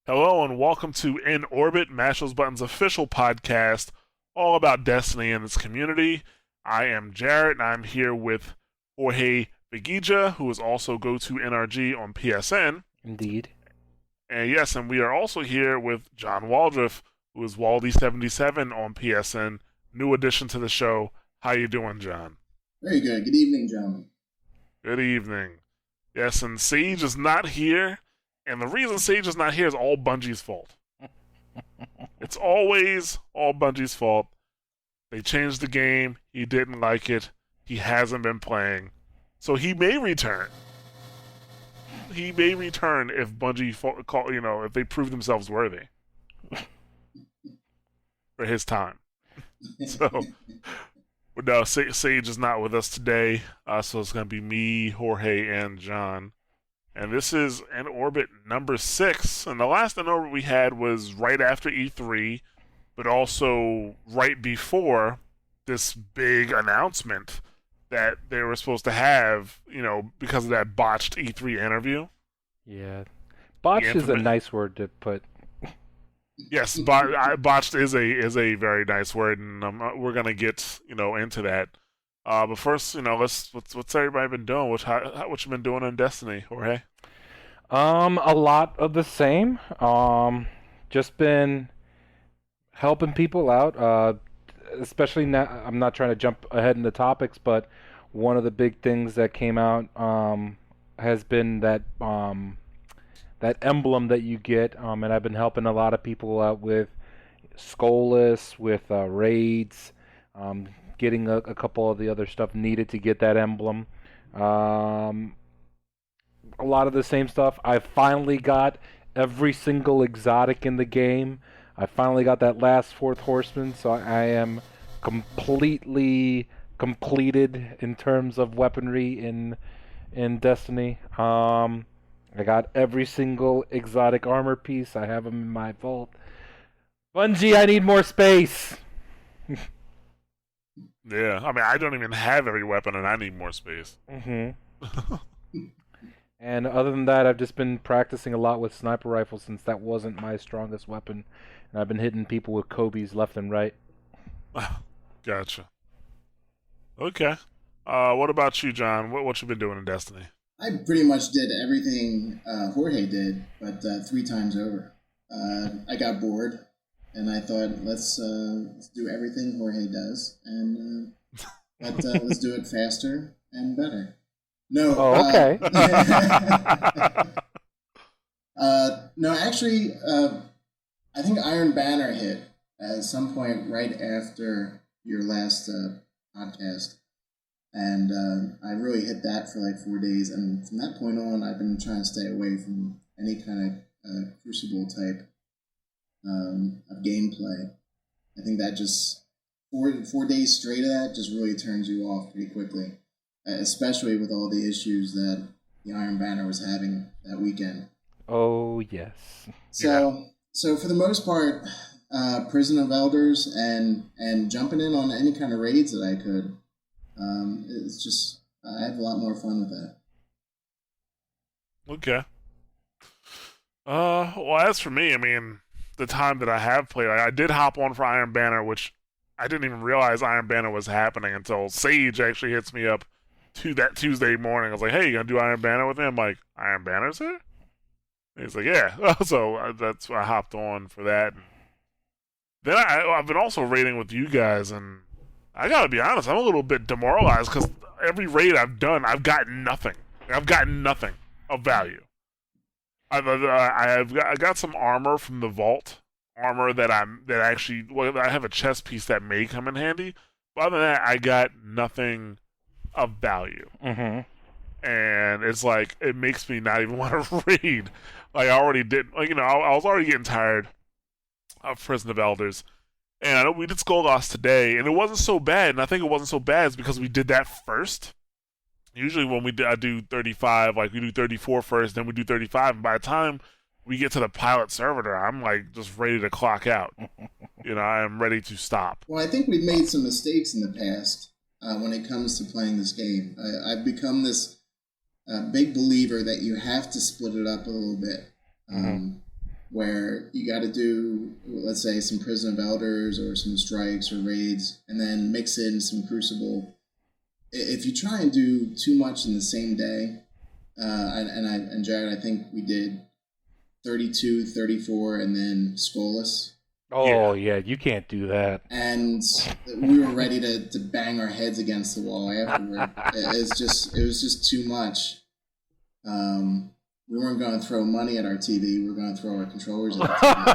Hello and welcome to In Orbit, Mashless Buttons official podcast, all about Destiny and its community. I am Jarrett, and I'm here with Jorge Begija, who is also GoToNRG on PSN. Indeed. And yes, and we are also here with John Waldriff, who is Waldy77 on PSN. New addition to the show. How you doing, John? Very good. Good evening, gentlemen. Good evening. Yes, and Sage is not here. And the reason Sage is not here is all Bungie's fault. It's always all Bungie's fault. They changed the game. He didn't like it. He hasn't been playing. So he may return. He may return if Bungie, if they prove themselves worthy for his time. So, but no, Sage is not with us today. So it's going to be me, Jorge, and John. And this is In Orbit number 6. And the last In Orbit we had was right after E3, but also right before this big announcement that they were supposed to have, because of that botched E3 interview. Yeah. Botched is a nice word to put. Yes, botched is a very nice word, and we're going to get, into that. But first, what's everybody been doing? What you been doing in Destiny, Jorge? A lot of the same. Just been helping people out. Especially now, I'm not trying to jump ahead in the topics, but one of the big things that came out has been that emblem that you get, and I've been helping a lot of people out with Skolas, with raids. Getting a couple of the other stuff needed to get that emblem. A lot of the same stuff. I finally got every single exotic in the game. I finally got that last fourth horseman, so I am completely completed in terms of weaponry in Destiny. I got every single exotic armor piece. I have them in my vault. Bungie, I need more space. Yeah, I mean, I don't even have every weapon, and I need more space. Mm-hmm. And other than that, I've just been practicing a lot with sniper rifles since that wasn't my strongest weapon, and I've been hitting people with Kobe's left and right. Gotcha. Okay. What about you, John? What you been doing in Destiny? I pretty much did everything Jorge did, but 3 times over. I got bored, and I thought, let's do everything Jorge does, and let's do it faster and better. No. Oh, okay. No, actually, I think Iron Banner hit at some point right after your last podcast, and I really hit that for like 4 days, and from that point on, I've been trying to stay away from any kind of Crucible type of gameplay. I think that just 4 days straight of that just really turns you off pretty quickly. Especially with all the issues that the Iron Banner was having that weekend. Oh, yes. So for the most part, Prison of Elders and jumping in on any kind of raids that I could, it's just, I have a lot more fun with that. Okay. Well, as for me, I mean, the time that I have played, I did hop on for Iron Banner, which I didn't even realize Iron Banner was happening until Sage actually hits me up to that Tuesday morning. I was like, hey, you gonna do Iron Banner with me? I'm like, Iron Banner's here? And he's like, yeah. So that's why I hopped on for that. Then I've been also raiding with you guys, and I gotta be honest, I'm a little bit demoralized because every raid I've done, I've gotten nothing. I've gotten nothing of value. I got some armor from the vault, armor that I have a chest piece that may come in handy. But other than that, I got nothing of value. Mm-hmm. And it's like, it makes me not even want to read. Like, I already did, I was already getting tired of Prison of Elders. And I know we did Skullghost today, and it wasn't so bad. And I think it wasn't so bad is because we did that first. Usually when I do 35, like we do 34 first, then we do 35. And by the time we get to the pilot servitor, I'm like just ready to clock out. I'm ready to stop. Well, I think we've made some mistakes in the past when it comes to playing this game. I've become this big believer that you have to split it up a little bit. where you got to do, let's say, some Prison of Elders or some strikes or raids, and then mix in some Crucible. If you try and do too much in the same day, and Jared, I think we did 32, 34, and then Skolas. Oh yeah, you can't do that. And we were ready to bang our heads against the wall afterward. It was just too much. We weren't going to throw money at our TV. We were going to throw our controllers at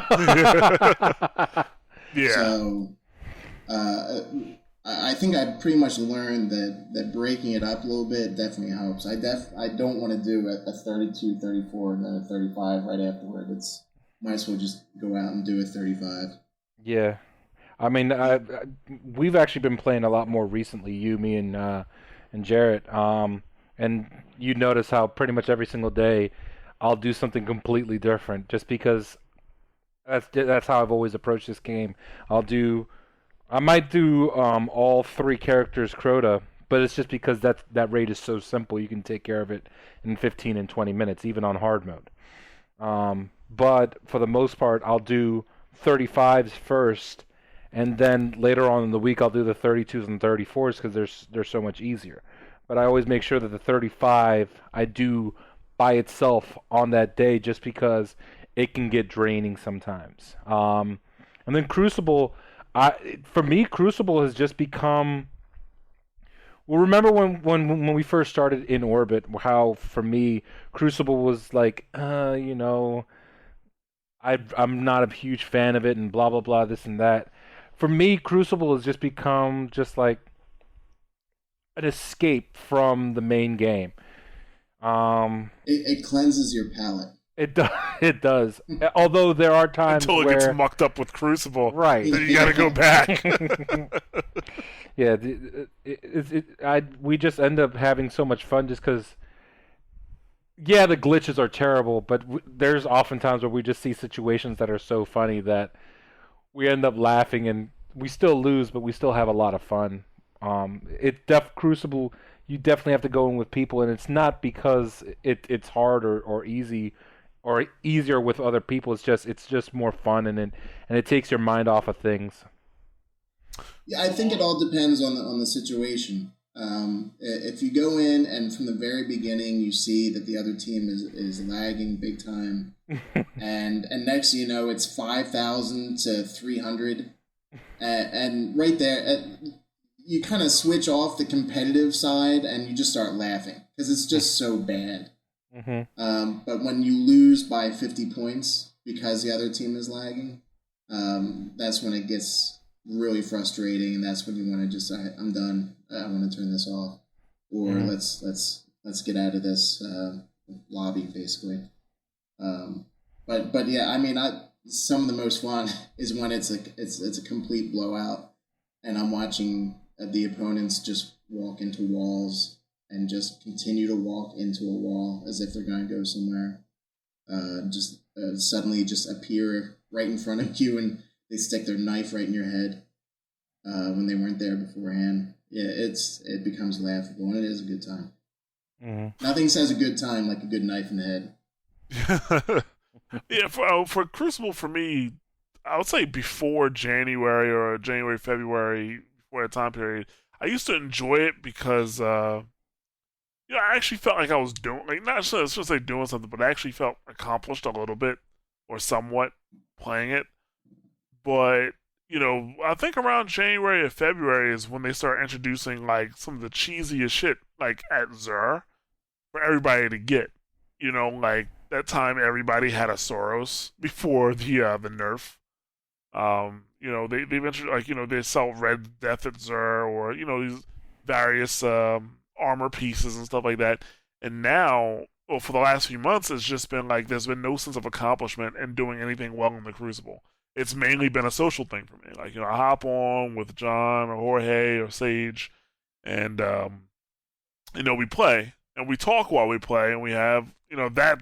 the TV. Yeah. So I think I pretty much learned that breaking it up a little bit definitely helps. I don't want to do a 32, 34, and then a 35 right afterward. Might as well just go out and do a 35. Yeah, I mean, we've actually been playing a lot more recently. You, me, and Jarrett. And you notice how pretty much every single day I'll do something completely different, just because that's how I've always approached this game. I might do all 3 characters Crota, but it's just because that raid is so simple. You can take care of it in 15 and 20 minutes, even on hard mode. But for the most part, I'll do 35s first, and then later on in the week I'll do the 32s and 34s because they're so much easier. But I always make sure that the 35 I do by itself on that day, just because it can get draining sometimes. And then Crucible, for me, Crucible has just become. Well, remember when we first started in Orbit, how for me Crucible was like, I'm not a huge fan of it, and blah blah blah, this and that. For me, Crucible has just become just like an escape from the main game. It cleanses your palate. It does. It does. Although there are times until it where gets mucked up with Crucible, right? Then you got to go back. Yeah, we just end up having so much fun just because. Yeah, the glitches are terrible, but there's often times where we just see situations that are so funny that we end up laughing, and we still lose, but we still have a lot of fun. Crucible, you definitely have to go in with people, and it's not because it's hard or easy or easier with other people. It's just more fun, and it takes your mind off of things. Yeah, I think it all depends on the situation. If you go in and from the very beginning you see that the other team is lagging big time, and next you know it's 5,000 to 300, and right there you kind of switch off the competitive side and you just start laughing because it's just so bad. Mm-hmm. But when you lose by 50 points because the other team is lagging, that's when it gets really frustrating, and that's when you want to just I'm done. I want to turn this off, or let's get out of this lobby, basically. But yeah, I mean, some of the most fun is when it's a complete blowout, and I'm watching the opponents just walk into walls and just continue to walk into a wall as if they're going to go somewhere. Suddenly just appear right in front of you, and they stick their knife right in your head when they weren't there beforehand. Yeah, it becomes laughable, and it is a good time. Mm-hmm. Nothing says a good time like a good knife in the head. Yeah, for Crucible, for me, I would say before January or January, February, before that time period, I used to enjoy it because I actually felt like I was doing, like, not just say doing something, but I actually felt accomplished a little bit or somewhat playing it. But I think around January or February is when they start introducing like some of the cheesiest shit, like at Xur, for everybody to get. Like that time everybody had a Soros before the nerf. They've introduced, like, they sell Red Death at Xur, or these various armor pieces and stuff like that. And now, well, for the last few months, it's just been like there's been no sense of accomplishment in doing anything well in the Crucible. It's mainly been a social thing for me. Like, I hop on with John or Jorge or Sage, and we play and we talk while we play, and we have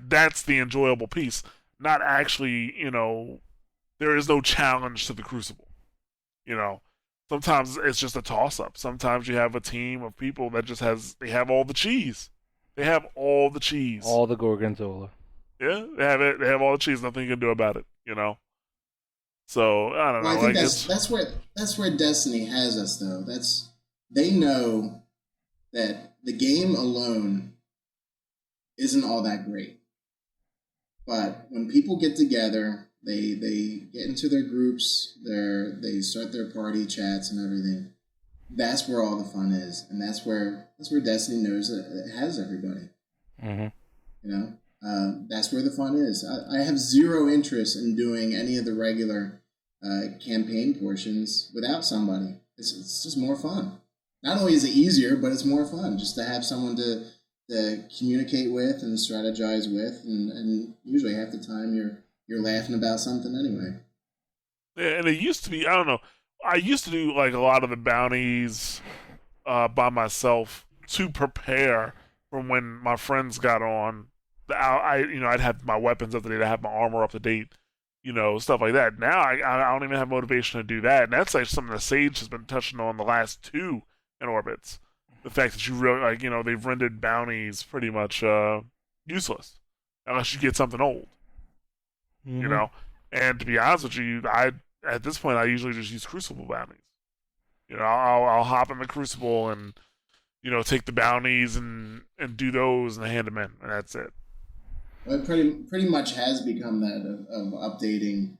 that's the enjoyable piece. Not actually, there is no challenge to the Crucible. Sometimes it's just a toss up. Sometimes you have a team of people that just have all the cheese. They have all the cheese, all the gorgonzola. Yeah, they have it. They have all the cheese. Nothing you can do about it. So I don't Well, know. I think Like that's it's that's where Destiny has us though. They know that the game alone isn't all that great. But when people get together, they get into their groups, they start their party chats and everything. That's where all the fun is, and that's where Destiny knows that it has everybody. Mm-hmm. That's where the fun is. I have zero interest in doing any of the regular campaign portions without somebody. It's just more fun. Not only is it easier, but it's more fun just to have someone to communicate with and strategize with, and usually half the time you're laughing about something anyway. yeah, and it used to be. I don't know. I used to do like a lot of the bounties by myself to prepare for when my friends got on. I'd have my weapons up to date. I have my armor up to date. Stuff like that. Now I don't even have motivation to do that, and that's like something that Sage has been touching on the last two in orbits. The fact that you really they've rendered bounties pretty much useless unless you get something old. You Mm-hmm. know, and to be honest with you, I at this point I usually just use Crucible bounties. I'll hop in the Crucible and take the bounties and do those and hand them in, and that's it. Well, it pretty much has become that of updating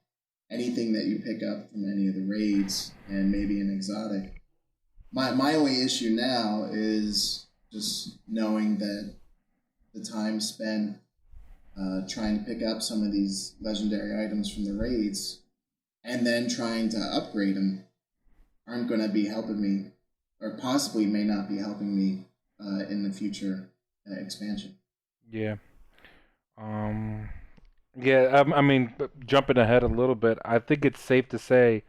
anything that you pick up from any of the raids and maybe an exotic. My only issue now is just knowing that the time spent trying to pick up some of these legendary items from the raids and then trying to upgrade them aren't going to be helping me, or possibly may not be helping me in the future expansion. Yeah. Um. Yeah. I mean, jumping ahead a little bit, I think it's safe to say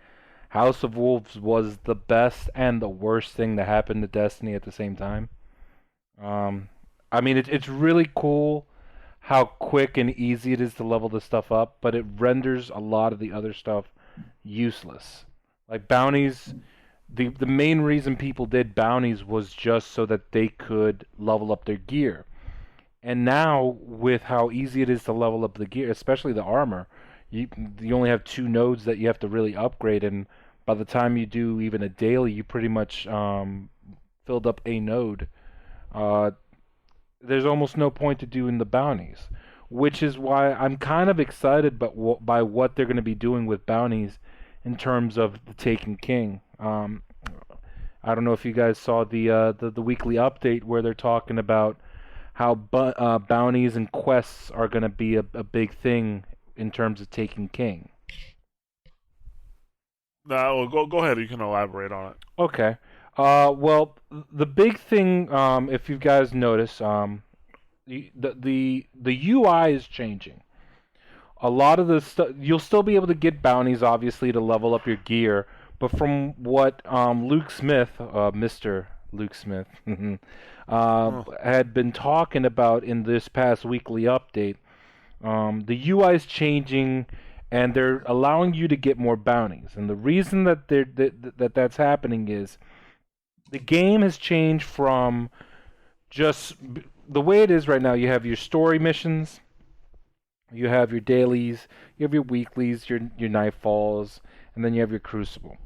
House of Wolves was the best and the worst thing that happened to Destiny at the same time. Um. I mean, it's really cool how quick and easy it is to level this stuff up, but it renders a lot of the other stuff useless. Like bounties, the main reason people did bounties was just so that they could level up their gear. And now with how easy it is to level up the gear, especially the armor, you you only have two nodes that you have to really upgrade, and by the time you do even a daily, you pretty much filled up a node. Uh, there's almost no point to doing the bounties, which is why I'm kind of excited by what they're going to be doing with bounties in terms of the Taken King. I don't know if you guys saw the weekly update where they're talking about how bounties and quests are going to be a big thing in terms of Taken King. No, well, go ahead. You can elaborate on it. Okay. Well, the big thing, if you guys notice, the UI is changing. A lot of the stuff you'll still be able to get bounties, obviously, to level up your gear. But from what Luke Smith, Mr. Luke Smith, Oh, had been talking about in this past weekly update, the UI is changing, and they're allowing you to get more bounties. And the reason that's happening is the game has changed from just the way it is right now. You have your story missions, you have your dailies, you have your weeklies, your nightfalls, and then you have your crucible.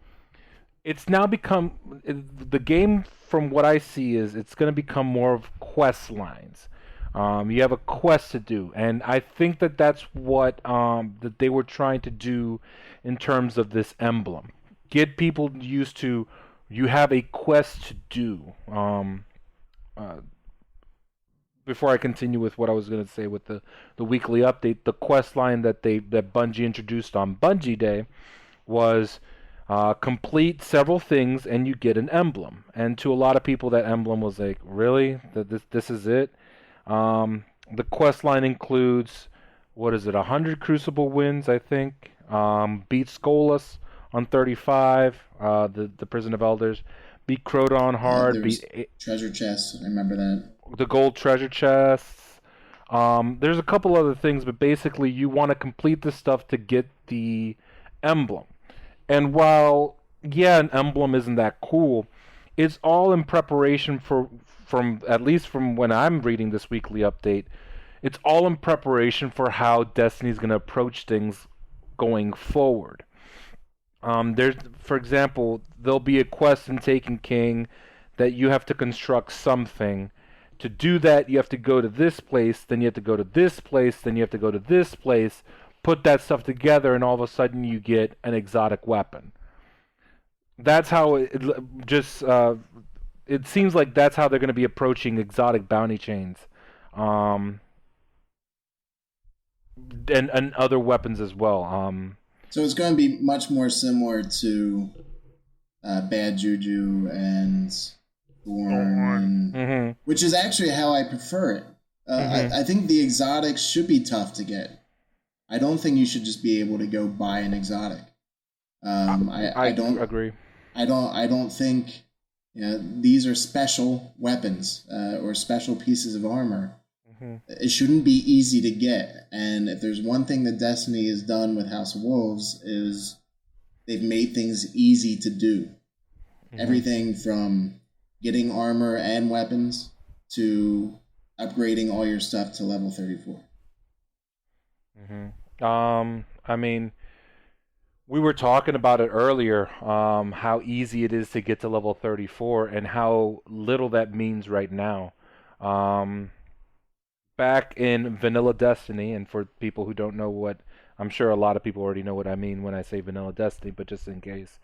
It's now become the game. From what I see, is it's going to become more of quest lines. You have a quest to do, and I think that that's what that they were trying to do in terms of this emblem. Get people used to you have a quest to do. Uh, Before I continue with what I was going to say with the weekly update, the quest line that Bungie introduced on Bungie Day was complete several things and you get an emblem. And to a lot of people, that emblem was like, really? This is it? The quest line includes, what is it, 100 Crucible wins, I think. Beat Skolas on 35, the Prison of Elders. Beat Crota hard. There's treasure chests. I remember that. The gold treasure chests. There's a couple other things, but basically you want to complete this stuff to get the emblem. And while, yeah, an emblem isn't that cool, it's all in preparation for, from at least from when I'm reading this weekly update, it's all in preparation for how Destiny's going to approach things going forward. There's, for example, there'll be a quest in Taken King that you have to construct something. To do that, you have to go to this place, then you have to go to this place, then you have to go to this place, put that stuff together, and all of a sudden you get an exotic weapon. That's how it seems like that's how they're going to be approaching exotic bounty chains, um, and other weapons as well. So it's going to be much more similar to Bad Juju and Thorn, which is actually how I prefer it. I think the exotics should be tough to get. I don't think you should just be able to go buy an exotic. I don't agree. I don't think these are special weapons or special pieces of armor. It shouldn't be easy to get. And if there's one thing that Destiny has done with House of Wolves is they've made things easy to do. Everything from getting armor and weapons to upgrading all your stuff to level 34. I mean, we were talking about it earlier, how easy it is to get to level 34 and how little that means right now. Back in Vanilla Destiny, and for people who don't know what, I'm sure a lot of people already know what I mean when I say Vanilla Destiny, but just in case,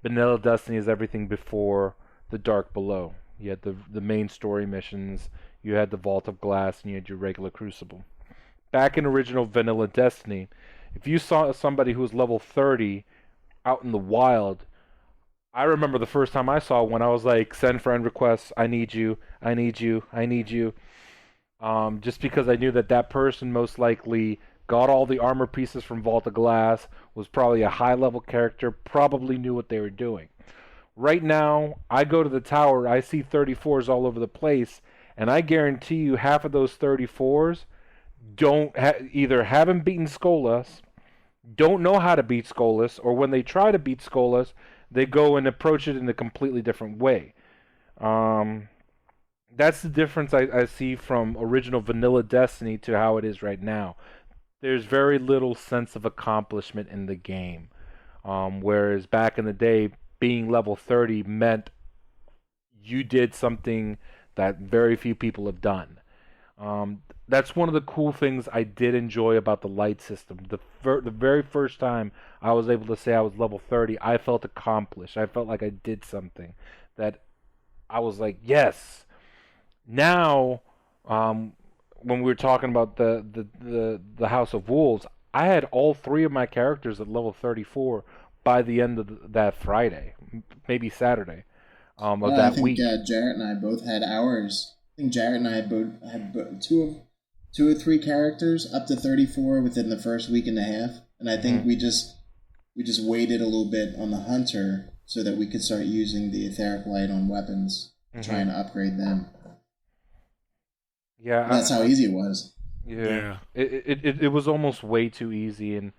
Vanilla Destiny is everything before the Dark Below. You had the main story missions, you had the Vault of Glass, and you had your regular Crucible. Back in original Vanilla Destiny, if you saw somebody who was level 30 out in the wild, I remember the first time I saw one, I was like, send friend requests, I need you, I need you, I need you. Just because I knew that person most likely got all the armor pieces from Vault of Glass, was probably a high-level character, probably knew what they were doing. Right now, I go to the tower, I see 34s all over the place, and I guarantee you half of those 34s either haven't beaten Skolas, don't know how to beat Skolas, or when they try to beat Skolas, they go and approach it in a completely different way. That's the difference I see from original Vanilla Destiny to how it is right now. There's very little sense of accomplishment in the game. Whereas back in the day, being level 30 meant you did something that very few people have done. That's one of the cool things I did enjoy about the light system. The very first time I was able to say I was level 30, I felt accomplished. I felt like I did something that I was like, yes. Now, when we were talking about the House of Wolves, I had all three of my characters at level 34 by the end of that Friday, maybe Saturday of that week. I think Jarrett and I both had ours. I think Jarrett and I had two or three characters up to 34 within the first week and a half, and I think we just waited a little bit on the hunter so that we could start using the etheric light on weapons, trying to upgrade them. Yeah, that's how easy it was. Yeah. It was almost way too easy, and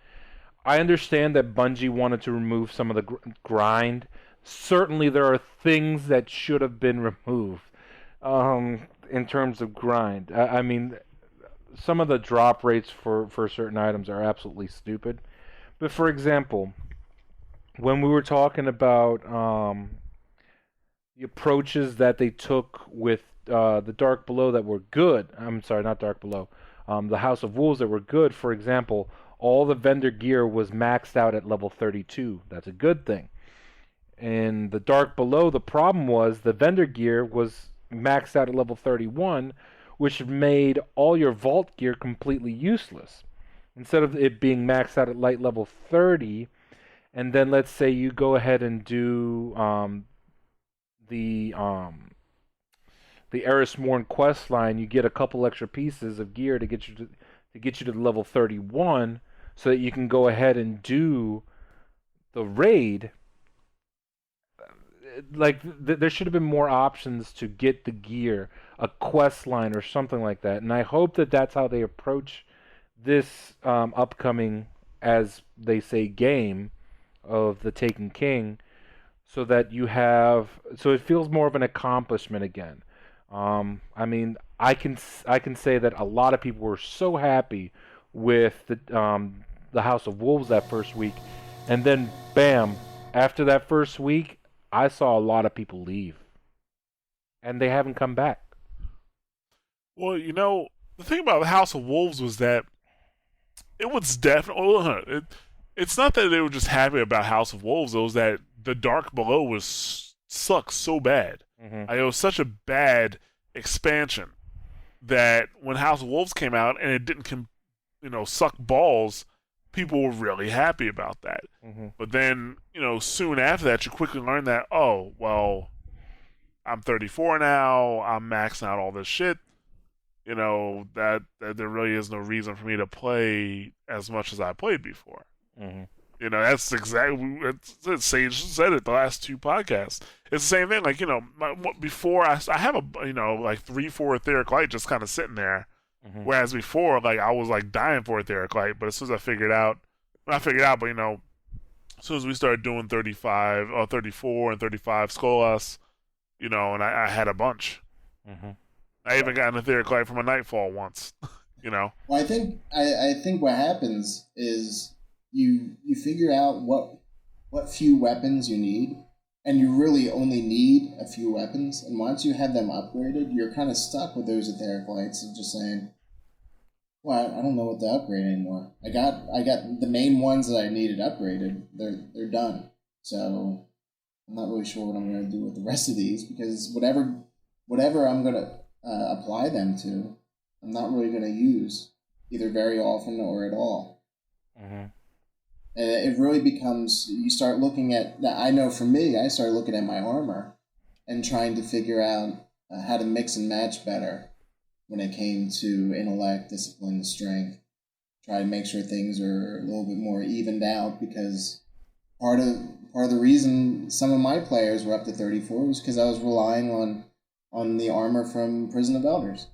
I understand that Bungie wanted to remove some of the grind. Certainly, there are things that should have been removed in terms of grind. I mean, some of the drop rates for certain items are absolutely stupid. But for example, when we were talking about the approaches that they took with the Dark Below that were good. I'm sorry, not Dark Below. The House of Wolves that were good. For example, all the vendor gear was maxed out at level 32. That's a good thing. In the Dark Below, the problem was the vendor gear was maxed out at level 31, which made all your vault gear completely useless. Instead of it being maxed out at light level 30, and then let's say you go ahead and do the Eris Morn quest line, you get a couple extra pieces of gear to get you to level 31, so that you can go ahead and do the raid. Like there should have been more options to get the gear, a quest line or something like that. And I hope that that's how they approach this upcoming, as they say, game of the Taken King, so that it feels more of an accomplishment again. I mean, I can say that a lot of people were so happy with the House of Wolves that first week, and then bam, after that first week, I saw a lot of people leave, and they haven't come back. Well, the thing about the House of Wolves was that it was definitely. It's not that they were just happy about House of Wolves. It was that the Dark Below sucked so bad. Mm-hmm. It was such a bad expansion that when House of Wolves came out and it didn't, suck balls, people were really happy about that. Mm-hmm. But then, soon after that, you quickly learn that, oh, well, I'm 34 now. I'm maxing out all this shit. That there really is no reason for me to play as much as I played before. Mm-hmm. That's exactly Sage said it the last two podcasts. It's the same thing. Like, before I have like 3-4 etheric light just kind of sitting there. Mm-hmm. Whereas before, like, I was like dying for etheric light. But as soon as I figured out, not figured out, but as soon as we started doing 35 or 34 and 35 Skolas, and I had a bunch. Mm-hmm. I even got an etheric light from a Nightfall once. Well, I think what happens is you figure out what few weapons you need, and you really only need a few weapons. And once you have them upgraded, you're kind of stuck with those etheric lights of just saying, "Well, I don't know what to upgrade anymore. I got the main ones that I needed upgraded. They're done. So I'm not really sure what I'm going to do with the rest of these, because whatever I'm going to apply them to, I'm not really going to use either very often or at all." Mm-hmm. And it really becomes, you start looking at, I know for me, I started looking at my armor and trying to figure out how to mix and match better when it came to intellect, discipline, strength. Try to make sure things are a little bit more evened out, because part of the reason some of my players were up to 34 was because I was relying on the armor from Prison of Elders.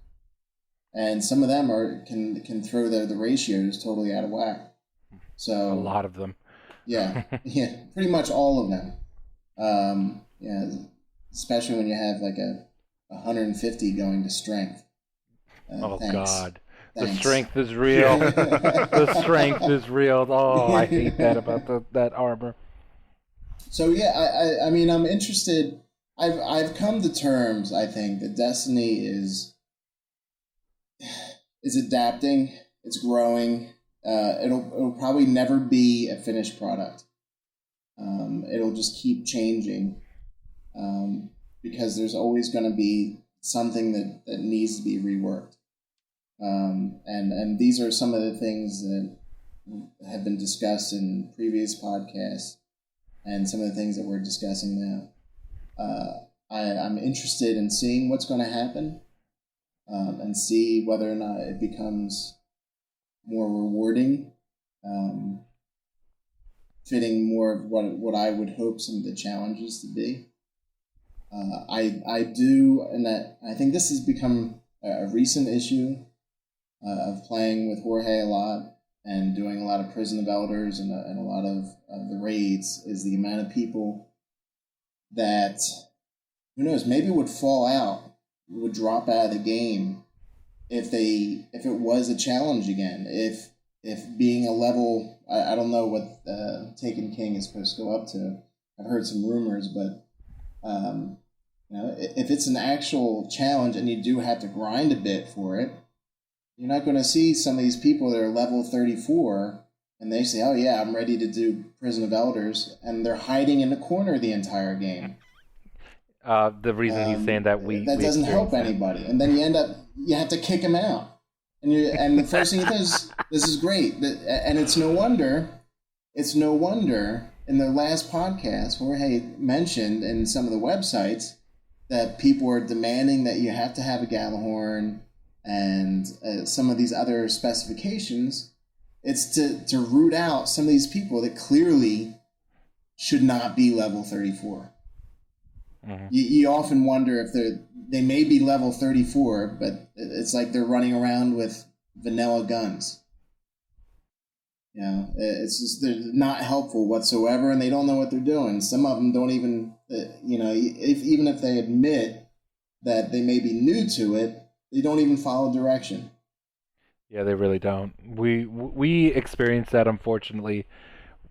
And some of them can throw the ratios totally out of whack. So A lot of them. Yeah, pretty much all of them. Especially when you have like a 150 going to strength. Oh, thanks. God. The Thanks. strength is real. The strength is real. Oh, I hate that about that armor. So yeah, I mean, I'm interested. I've come to terms, I think, that Destiny is adapting. It's growing. It'll probably never be a finished product. It'll just keep changing, because there's always going to be something that needs to be reworked. And these are some of the things that have been discussed in previous podcasts, and some of the things that we're discussing now. I'm interested in seeing what's going to happen, and see whether or not it becomes more rewarding, fitting more of what I would hope some of the challenges to be. I do, and that I think this has become a recent issue of playing with Jorge a lot and doing a lot of Prison of Elders and a lot of the raids, is the amount of people that, who knows, maybe would fall out, would drop out of the game if it was a challenge again. If being a level, I don't know what Taken King is supposed to go up to. I've heard some rumors, but if it's an actual challenge and you do have to grind a bit for it, you're not going to see some of these people that are level 34 and they say, "Oh yeah, I'm ready to do Prison of Elders," and they're hiding in the corner the entire game. The reason he's saying that we doesn't help anybody, and then you have to kick him out, and the first thing he does, "This is great," and it's no wonder in the last podcast Jorge mentioned in some of the websites that people are demanding that you have to have a Galahorn and some of these other specifications. It's to root out some of these people that clearly should not be level 34. Mm-hmm. You often wonder if they may be level 34, but it's like they're running around with vanilla guns. It's just, they're not helpful whatsoever, and they don't know what they're doing. Some of them don't even, even if they admit that they may be new to it, they don't even follow direction. Yeah, they really don't. We experienced that, unfortunately,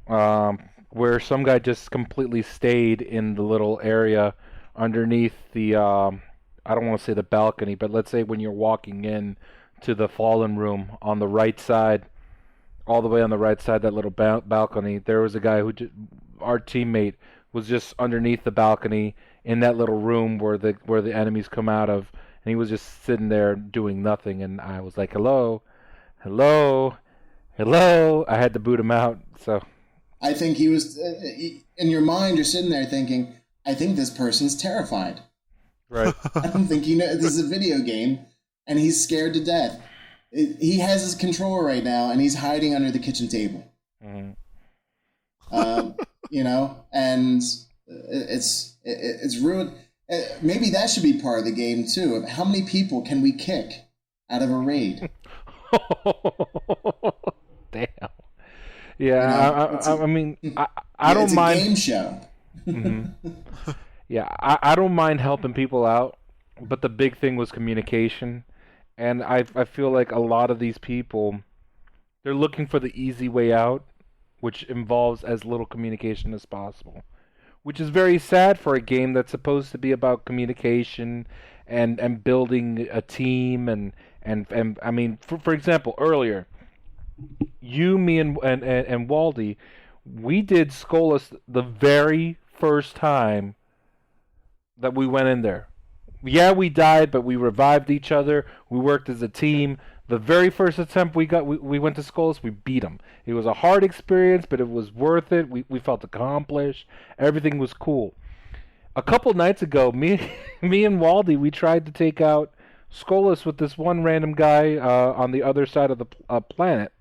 where some guy just completely stayed in the little area underneath the I don't want to say the balcony, but let's say when you're walking in to the Fallen Room on the right side, all the way on the right side, that little balcony, there was a guy our teammate was just underneath the balcony in that little room where the enemies come out of, and he was just sitting there doing nothing, and I was like, hello, hello, hello. I had to boot him out. So I think he was in your mind. You're sitting there thinking, I think this person's terrified. right. I don't think this is a video game, and he's scared to death. He has his controller right now, and he's hiding under the kitchen table. Mm-hmm. And it's ruined. Maybe that should be part of the game too. How many people can we kick out of a raid? Damn. Yeah, I mean, I don't mind. It's a game show. Mm-hmm. Yeah, I don't mind helping people out, but the big thing was communication, and I feel like a lot of these people, they're looking for the easy way out, which involves as little communication as possible, which is very sad for a game that's supposed to be about communication and building a team and I mean, for example, earlier, you, me, and Waldy, we did Skolas the very first time that we went in there. Yeah, we died, but we revived each other. We worked as a team. The very first attempt we went to Skolas, we beat them. It was a hard experience, but it was worth it. We felt accomplished. Everything was cool. A couple nights ago, me and Waldy, we tried to take out Skolas with this one random guy on the other side of the planet.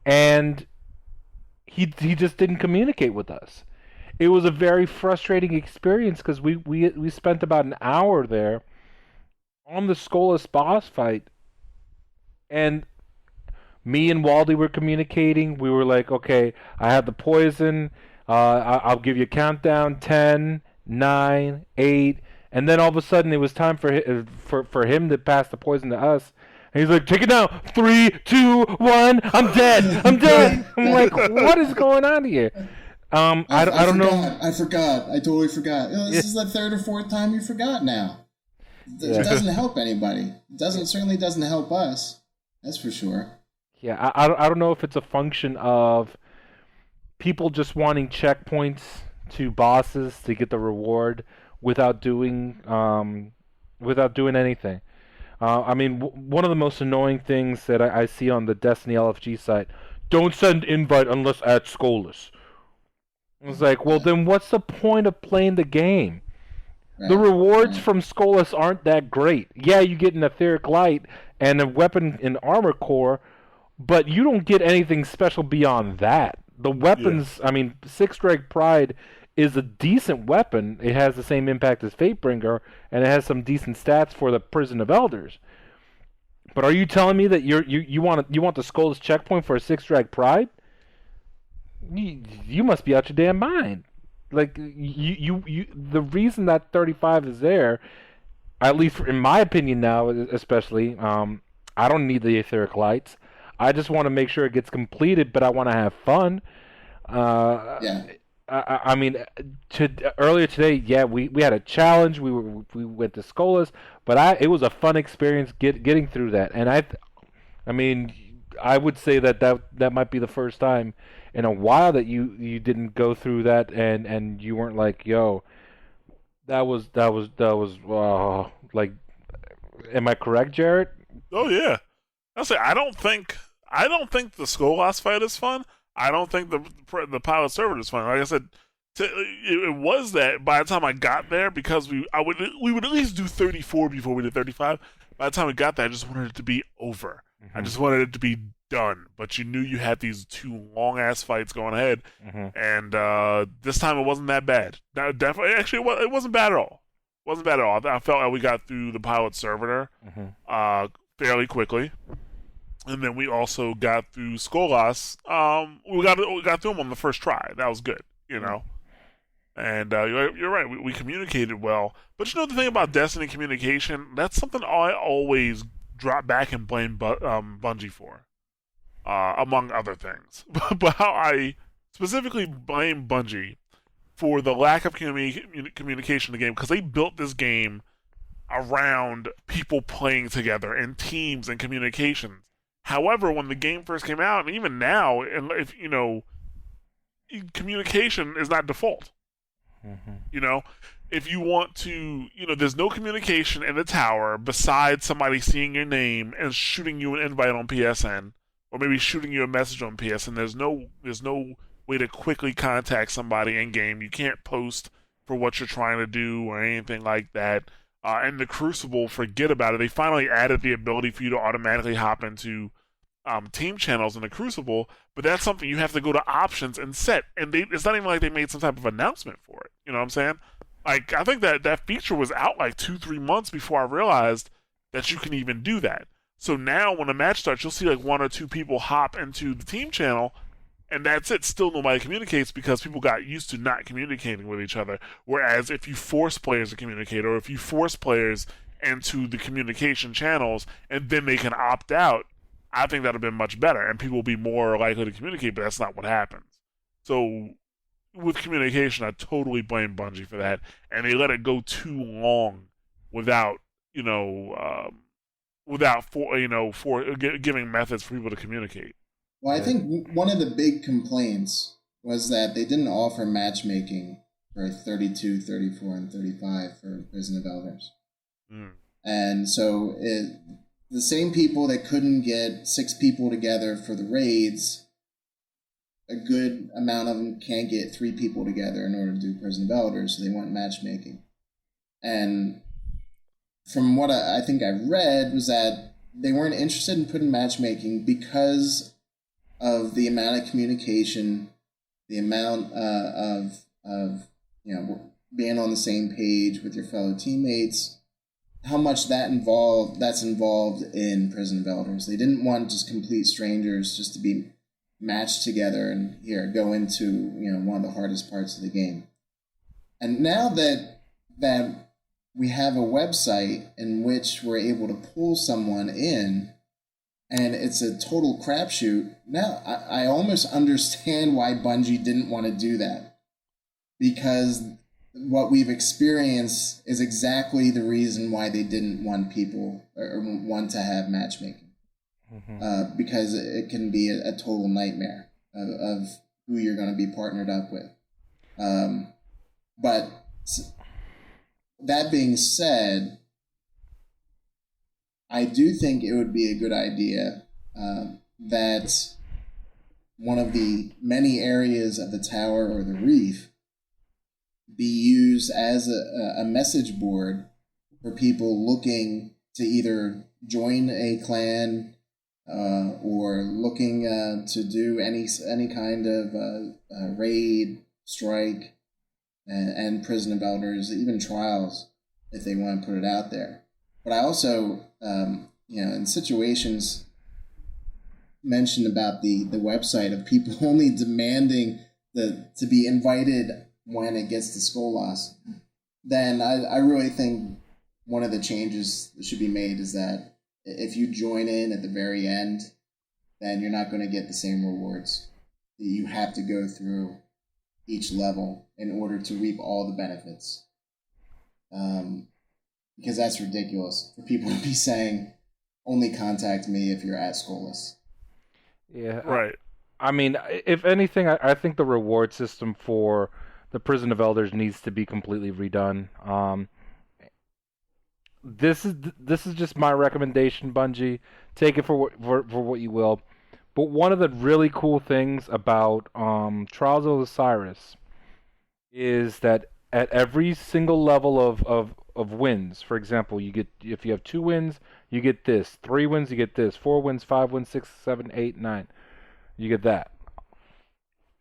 And he just didn't communicate with us. It was a very frustrating experience because we spent about an hour there on the Skolas boss fight, and me and Waldy were communicating. We were like, okay, I have the poison. I'll give you a countdown: 10, 9, 8, and then all of a sudden it was time for him to pass the poison to us. And he's like, take it now. 3, 2, 1. I'm dead. I'm dead. I'm like, what is going on here? I don't know. I forgot. I totally forgot. This is the third or fourth time you forgot now. It doesn't help anybody. Certainly doesn't help us. That's for sure. Yeah, I don't know if it's a function of people just wanting checkpoints to bosses to get the reward without doing anything. I mean, one of the most annoying things that I see on the Destiny LFG site: don't send invite unless at Skolas. It's like, well, then what's the point of playing the game? Right. The rewards from Skolas aren't that great. Yeah, you get an etheric light and a weapon in armor core, but you don't get anything special beyond that. The weapons, I mean, Six Drag Pride is a decent weapon. It has the same impact as Fatebringer, and it has some decent stats for the Prison of Elders. But are you telling me that you want the Skolas checkpoint for a Six Drag Pride? You must be out your damn mind. Like you the reason that 35 is there, at least in my opinion now, especially, I don't need the etheric lights. I just want to make sure it gets completed, but I want to have fun. I mean, earlier today, yeah, we had a challenge. We went to Skolas, but it was a fun experience getting through that. And I mean, I would say that might be the first time in a while that you didn't go through that and you weren't like, yo, that was like, am I correct, Jarrett? Oh yeah, I'll say I don't think the Skolas fight is fun. I don't think the pilot server is fun. Like I said, it was that by the time I got there, because we would at least do 34 before we did 35. By the time we got there, I just wanted it to be over. Mm-hmm. I just wanted it to be done. But you knew you had these 2 long-ass fights going ahead, and this time it wasn't that bad. Now, definitely, actually, it wasn't bad at all. It wasn't bad at all. I felt like we got through the pilot servitor fairly quickly. And then we also got through Skolas. We got through him on the first try. That was good, you know. And you're right. We communicated well, but the thing about Destiny communication, that's something I always drop back and blame Bungie for, among other things. But how I specifically blame Bungie for the lack of communication in the game, because they built this game around people playing together in teams and communications. However, when the game first came out, and even now, and if communication is not default. Mm-hmm. If you want to, there's no communication in the tower besides somebody seeing your name and shooting you an invite on PSN, or maybe shooting you a message on PSN. There's no way to quickly contact somebody in game. You can't post for what you're trying to do or anything like that. And the Crucible, forget about it. They finally added the ability for you to automatically hop into team channels in the Crucible, but that's something you have to go to options and set. And it's not even like they made some type of announcement for it. You know what I'm saying? Like, I think that feature was out like 2-3 months before I realized that you can even do that. So now when a match starts, you'll see like 1 or 2 people hop into the team channel, and that's it. Still nobody communicates because people got used to not communicating with each other. Whereas if you force players to communicate, or if you force players into the communication channels and then they can opt out, I think that would have been much better, and people will be more likely to communicate, but that's not what happens. So with communication, I totally blame Bungie for that, and they let it go too long without, giving methods for people to communicate. Well, I think one of the big complaints was that they didn't offer matchmaking for 32, 34, and 35 for Prison of Elders. Mm. And so the same people that couldn't get 6 people together for the raids, a good amount of them can't get 3 people together in order to do Prison of Elders, so they want matchmaking. And from what I think I read was that they weren't interested in putting matchmaking because of the amount of communication, the amount of being on the same page with your fellow teammates, how much that's involved in Prison of Elders. They didn't want just complete strangers just to be matched together and go into one of the hardest parts of the game. And now that we have a website in which we're able to pull someone in, and it's a total crapshoot, now I almost understand why Bungie didn't want to do that, because what we've experienced is exactly the reason why they didn't want people or want to have matchmaking. Mm-hmm. Because it can be a total nightmare of who you're going to be partnered up with. But that being said, I do think it would be a good idea that one of the many areas of the tower or the reef be used as a message board for people looking to either join a clan or looking to do any kind of raid, strike, and Prison of Elders, even trials, if they want to put it out there. But I also, in situations mentioned about the website of people only demanding to be invited when it gets to Skolas, then I really think one of the changes that should be made is that if you join in at the very end, then you're not going to get the same rewards. You have to go through each level in order to reap all the benefits. Because that's ridiculous for people to be saying, only contact me if you're at Skolas. Yeah. Right. I mean, if anything, I think the reward system for the Prison of Elders needs to be completely redone. This is just my recommendation, Bungie. Take it for what you will. But one of the really cool things about Trials of Osiris is that at every single level of wins, for example, if you have 2 wins, you get this. 3 wins, you get this. 4 wins, 5 wins, 6, 7, 8, 9. You get that.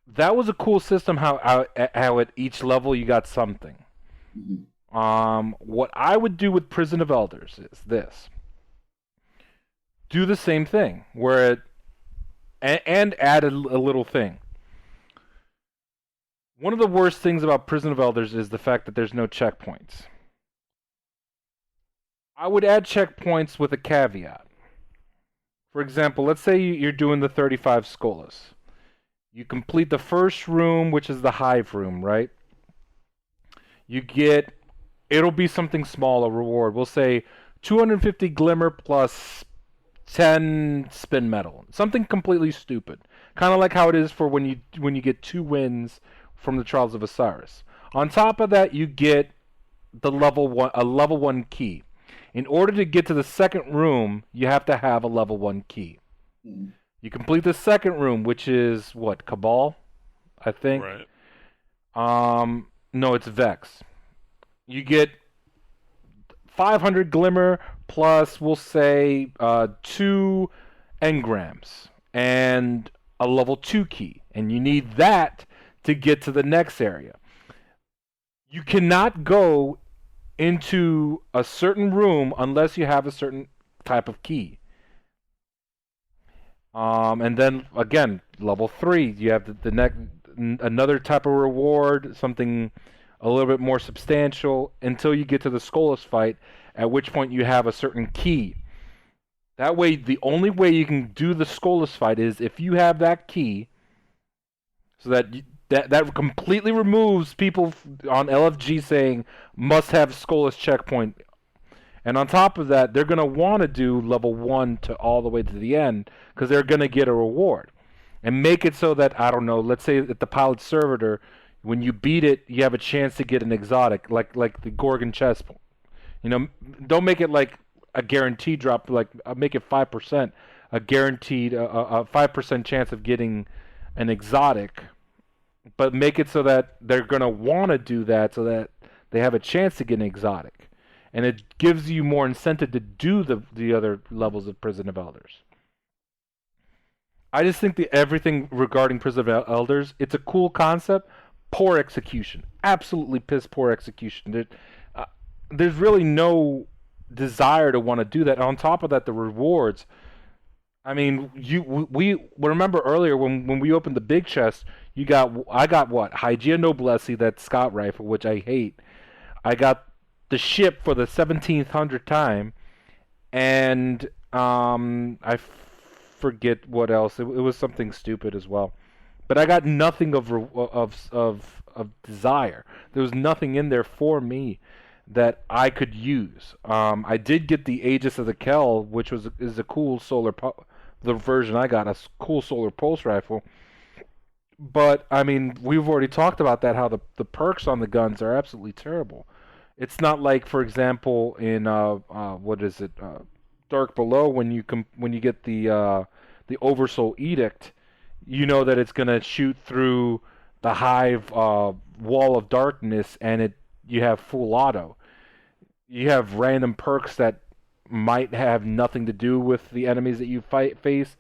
That was a cool system. How at each level you got something. Mm-hmm. What I would do with Prison of Elders is this: do the same thing, and add a little thing. One of the worst things about Prison of Elders is the fact that there's no checkpoints. I would add checkpoints with a caveat. For example, let's say you're doing the 35 Skolas. You complete the first room, which is the hive room, right? It'll be something small, a reward. We'll say 250 glimmer plus 10 spin metal. Something completely stupid. Kind of like how it is for when you get 2 wins from the Trials of Osiris. On top of that, you get a level 1 key. In order to get to the second room, you have to have a level 1 key. Mm. You complete the second room, which is what, Cabal, I think. Right. No, it's Vex. You get 500 glimmer plus, we'll say, 2 engrams and a level 2 key, and you need that to get to the next area. You cannot go into a certain room unless you have a certain type of key. And then again, level 3, you have the next another type of reward, something a little bit more substantial, until you get to the Skolas fight, at which point you have a certain key. That way, the only way you can do the Skolas fight is if you have that key, so that completely removes people on LFG saying must have Skolas checkpoint. And on top of that, they're going to want to do level 1 to all the way to the end, because they're going to get a reward. And make it so that, I don't know, let's say at the pilot servitor, when you beat it, you have a chance to get an exotic, like the Gorgon chest. You know, don't make it like a guaranteed drop, like make it 5%, a guaranteed, a 5% chance of getting an exotic, but make it so that they're going to want to do that so that they have a chance to get an exotic. And it gives you more incentive to do the other levels of Prison of Elders. I just think everything regarding Prison of Elders, it's a cool concept, poor execution. Absolutely piss poor execution. There's really no desire to want to do that. On top of that, the rewards. I mean, we remember earlier when we opened the big chest, I got what? Hygiea Noblesse, that Scott rifle, which I hate. I got the ship for the 1700th time, and I forget what else. It was something stupid as well. But I got nothing of desire. There was nothing in there for me that I could use. I did get the Aegis of the Kell, which is a cool the version I got, a cool solar pulse rifle. But I mean, we've already talked about that, how the perks on the guns are absolutely terrible. It's not like, for example, in what is it, Dark Below, when you get the Oversoul Edict, you know that it's gonna shoot through the hive wall of darkness, and you have full auto. You have random perks that might have nothing to do with the enemies that you face,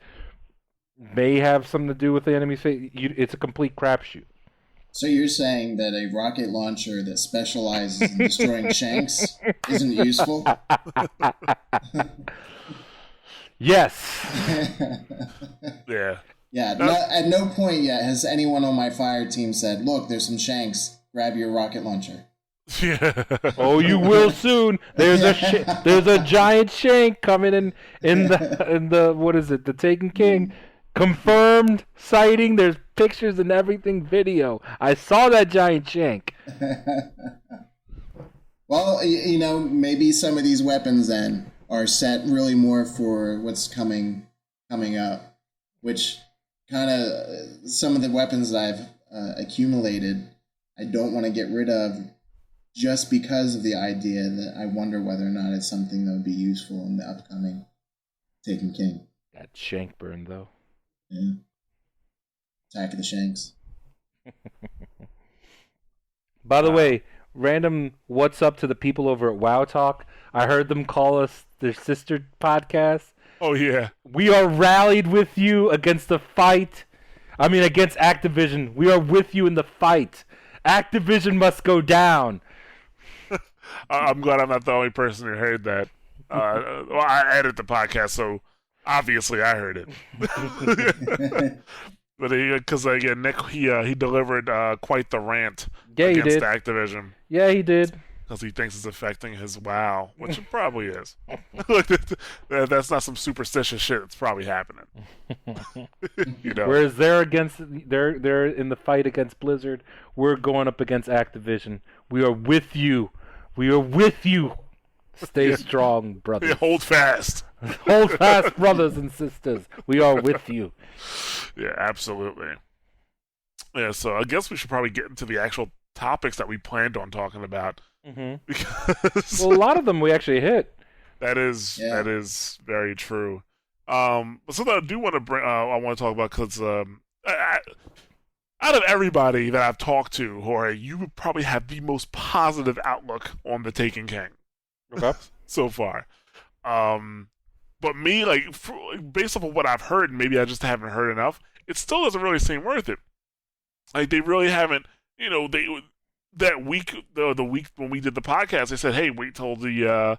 may have something to do with the enemies face. It's a complete crapshoot. So you're saying that a rocket launcher that specializes in destroying shanks isn't useful? Yes. Yeah. Yeah. At no point yet has anyone on my fire team said, "Look, there's some shanks. Grab your rocket launcher." Yeah. Oh, you will soon. There's a giant shank coming in the what is it? The Taken King. Confirmed sighting. There's pictures and everything. Video. I saw that giant shank. Well, maybe some of these weapons then are set really more for what's coming up, which kind of some of the weapons that I've accumulated, I don't want to get rid of, just because of the idea that I wonder whether or not it's something that would be useful in the upcoming Taken King. That shank burn, though. Yeah. Attack of the Shanks. By the way, random what's up to the people over at WoW Talk. I heard them call us their sister podcast. Oh, yeah. We are rallied with you against the fight. Against Activision. We are with you in the fight. Activision must go down. I'm glad I'm not the only person who heard that. I edit the podcast, so obviously I heard it. But because Nick he delivered quite the rant Yeah, he against did. Activision Yeah, he did. because he thinks it's affecting his WoW, which it probably is. That's not some superstitious shit. It's probably happening. You know. Whereas they're in the fight against Blizzard, we're going up against Activision. We are with you. We are with you. Stay strong, brothers. Yeah, hold fast. Hold fast, brothers and sisters. We are with you. Yeah, absolutely. Yeah, so I guess we should probably get into the actual topics that we planned on talking about because Well, a lot of them we actually hit. that is very true. But something I do want to bring, I want to talk about because out of everybody that I've talked to, Jorge, you would probably have the most positive outlook on the Taken King. Okay. So far. But me, based off of what I've heard, and maybe I just haven't heard enough, it still doesn't really seem worth it. Like, they really haven't, that week, the week when we did the podcast, they said, hey, wait till the,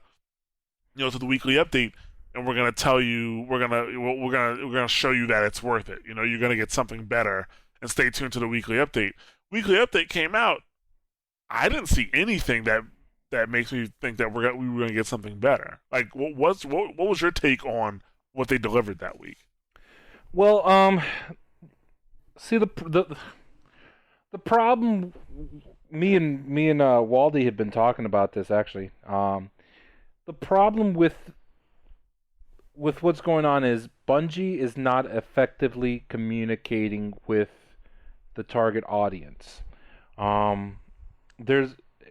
till the weekly update, and we're going to tell you, we're going to show you that it's worth it. You're going to get something better, and stay tuned to the weekly update. Weekly update came out. I didn't see anything that makes me think that we were going to get something better. Like, what was your take on what they delivered that week? Well, see the problem. Me and Waldy had been talking about this actually. The problem with what's going on is Bungie is not effectively communicating with the target audience.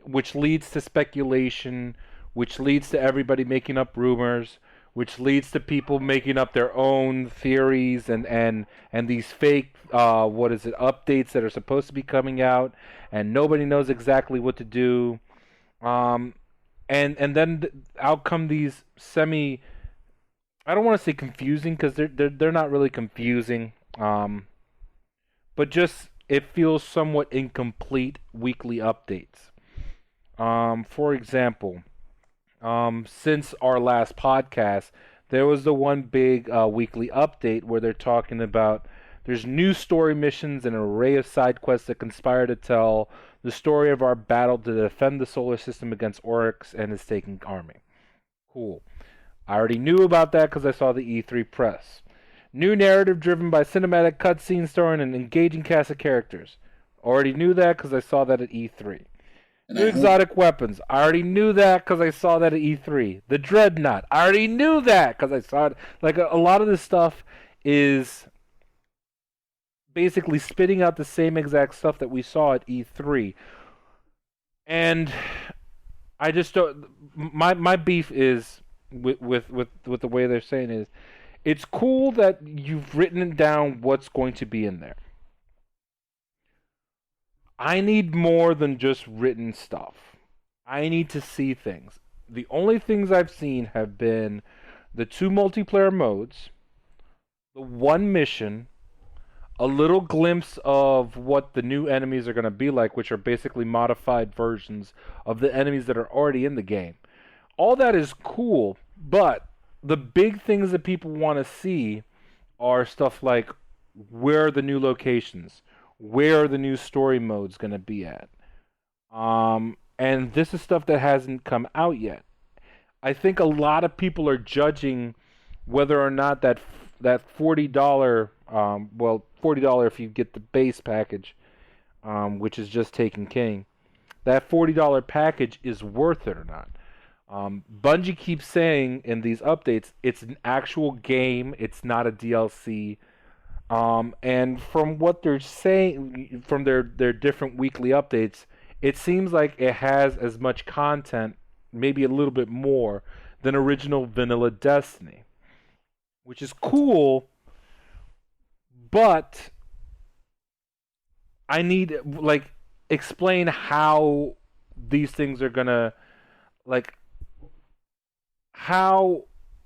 Which leads to speculation, which leads to everybody making up rumors, which leads to people making up their own theories and these fake updates that are supposed to be coming out, and nobody knows exactly what to do. And then out come these I don't want to say confusing because they're not really confusing, but just it feels somewhat incomplete weekly updates. For example, since our last podcast, there was the one big weekly update where they're talking about there's new story missions and an array of side quests that conspire to tell the story of our battle to defend the solar system against Oryx and his taken army. Cool. I already knew about that because I saw the E3 press. New narrative driven by cinematic cutscenes starring an engaging cast of characters. Already knew that because I saw that at E3. New exotic weapons. I already knew that because I saw that at E3. The Dreadnought. I already knew that because I saw it. Like, a lot of this stuff is basically spitting out the same exact stuff that we saw at E3. And I just don't... My beef is with the way they're saying is, it's cool that you've written down what's going to be in there. I need more than just written stuff. I need to see things. The only things I've seen have been the 2 multiplayer modes, the 1 mission, a little glimpse of what the new enemies are going to be like, which are basically modified versions of the enemies that are already in the game. All that is cool, but the big things that people want to see are stuff like, where are the new locations? Where are the new story modes going to be at? And this is stuff that hasn't come out yet. I think a lot of people are judging whether or not that $40, $40 if you get the base package, which is just Taken King, that $40 package is worth it or not. Bungie keeps saying in these updates, it's an actual game, it's not a DLC. And from what they're saying, from their different weekly updates, it seems like it has as much content, maybe a little bit more, than original vanilla Destiny. Which is cool, but I need, explain how these things are gonna, how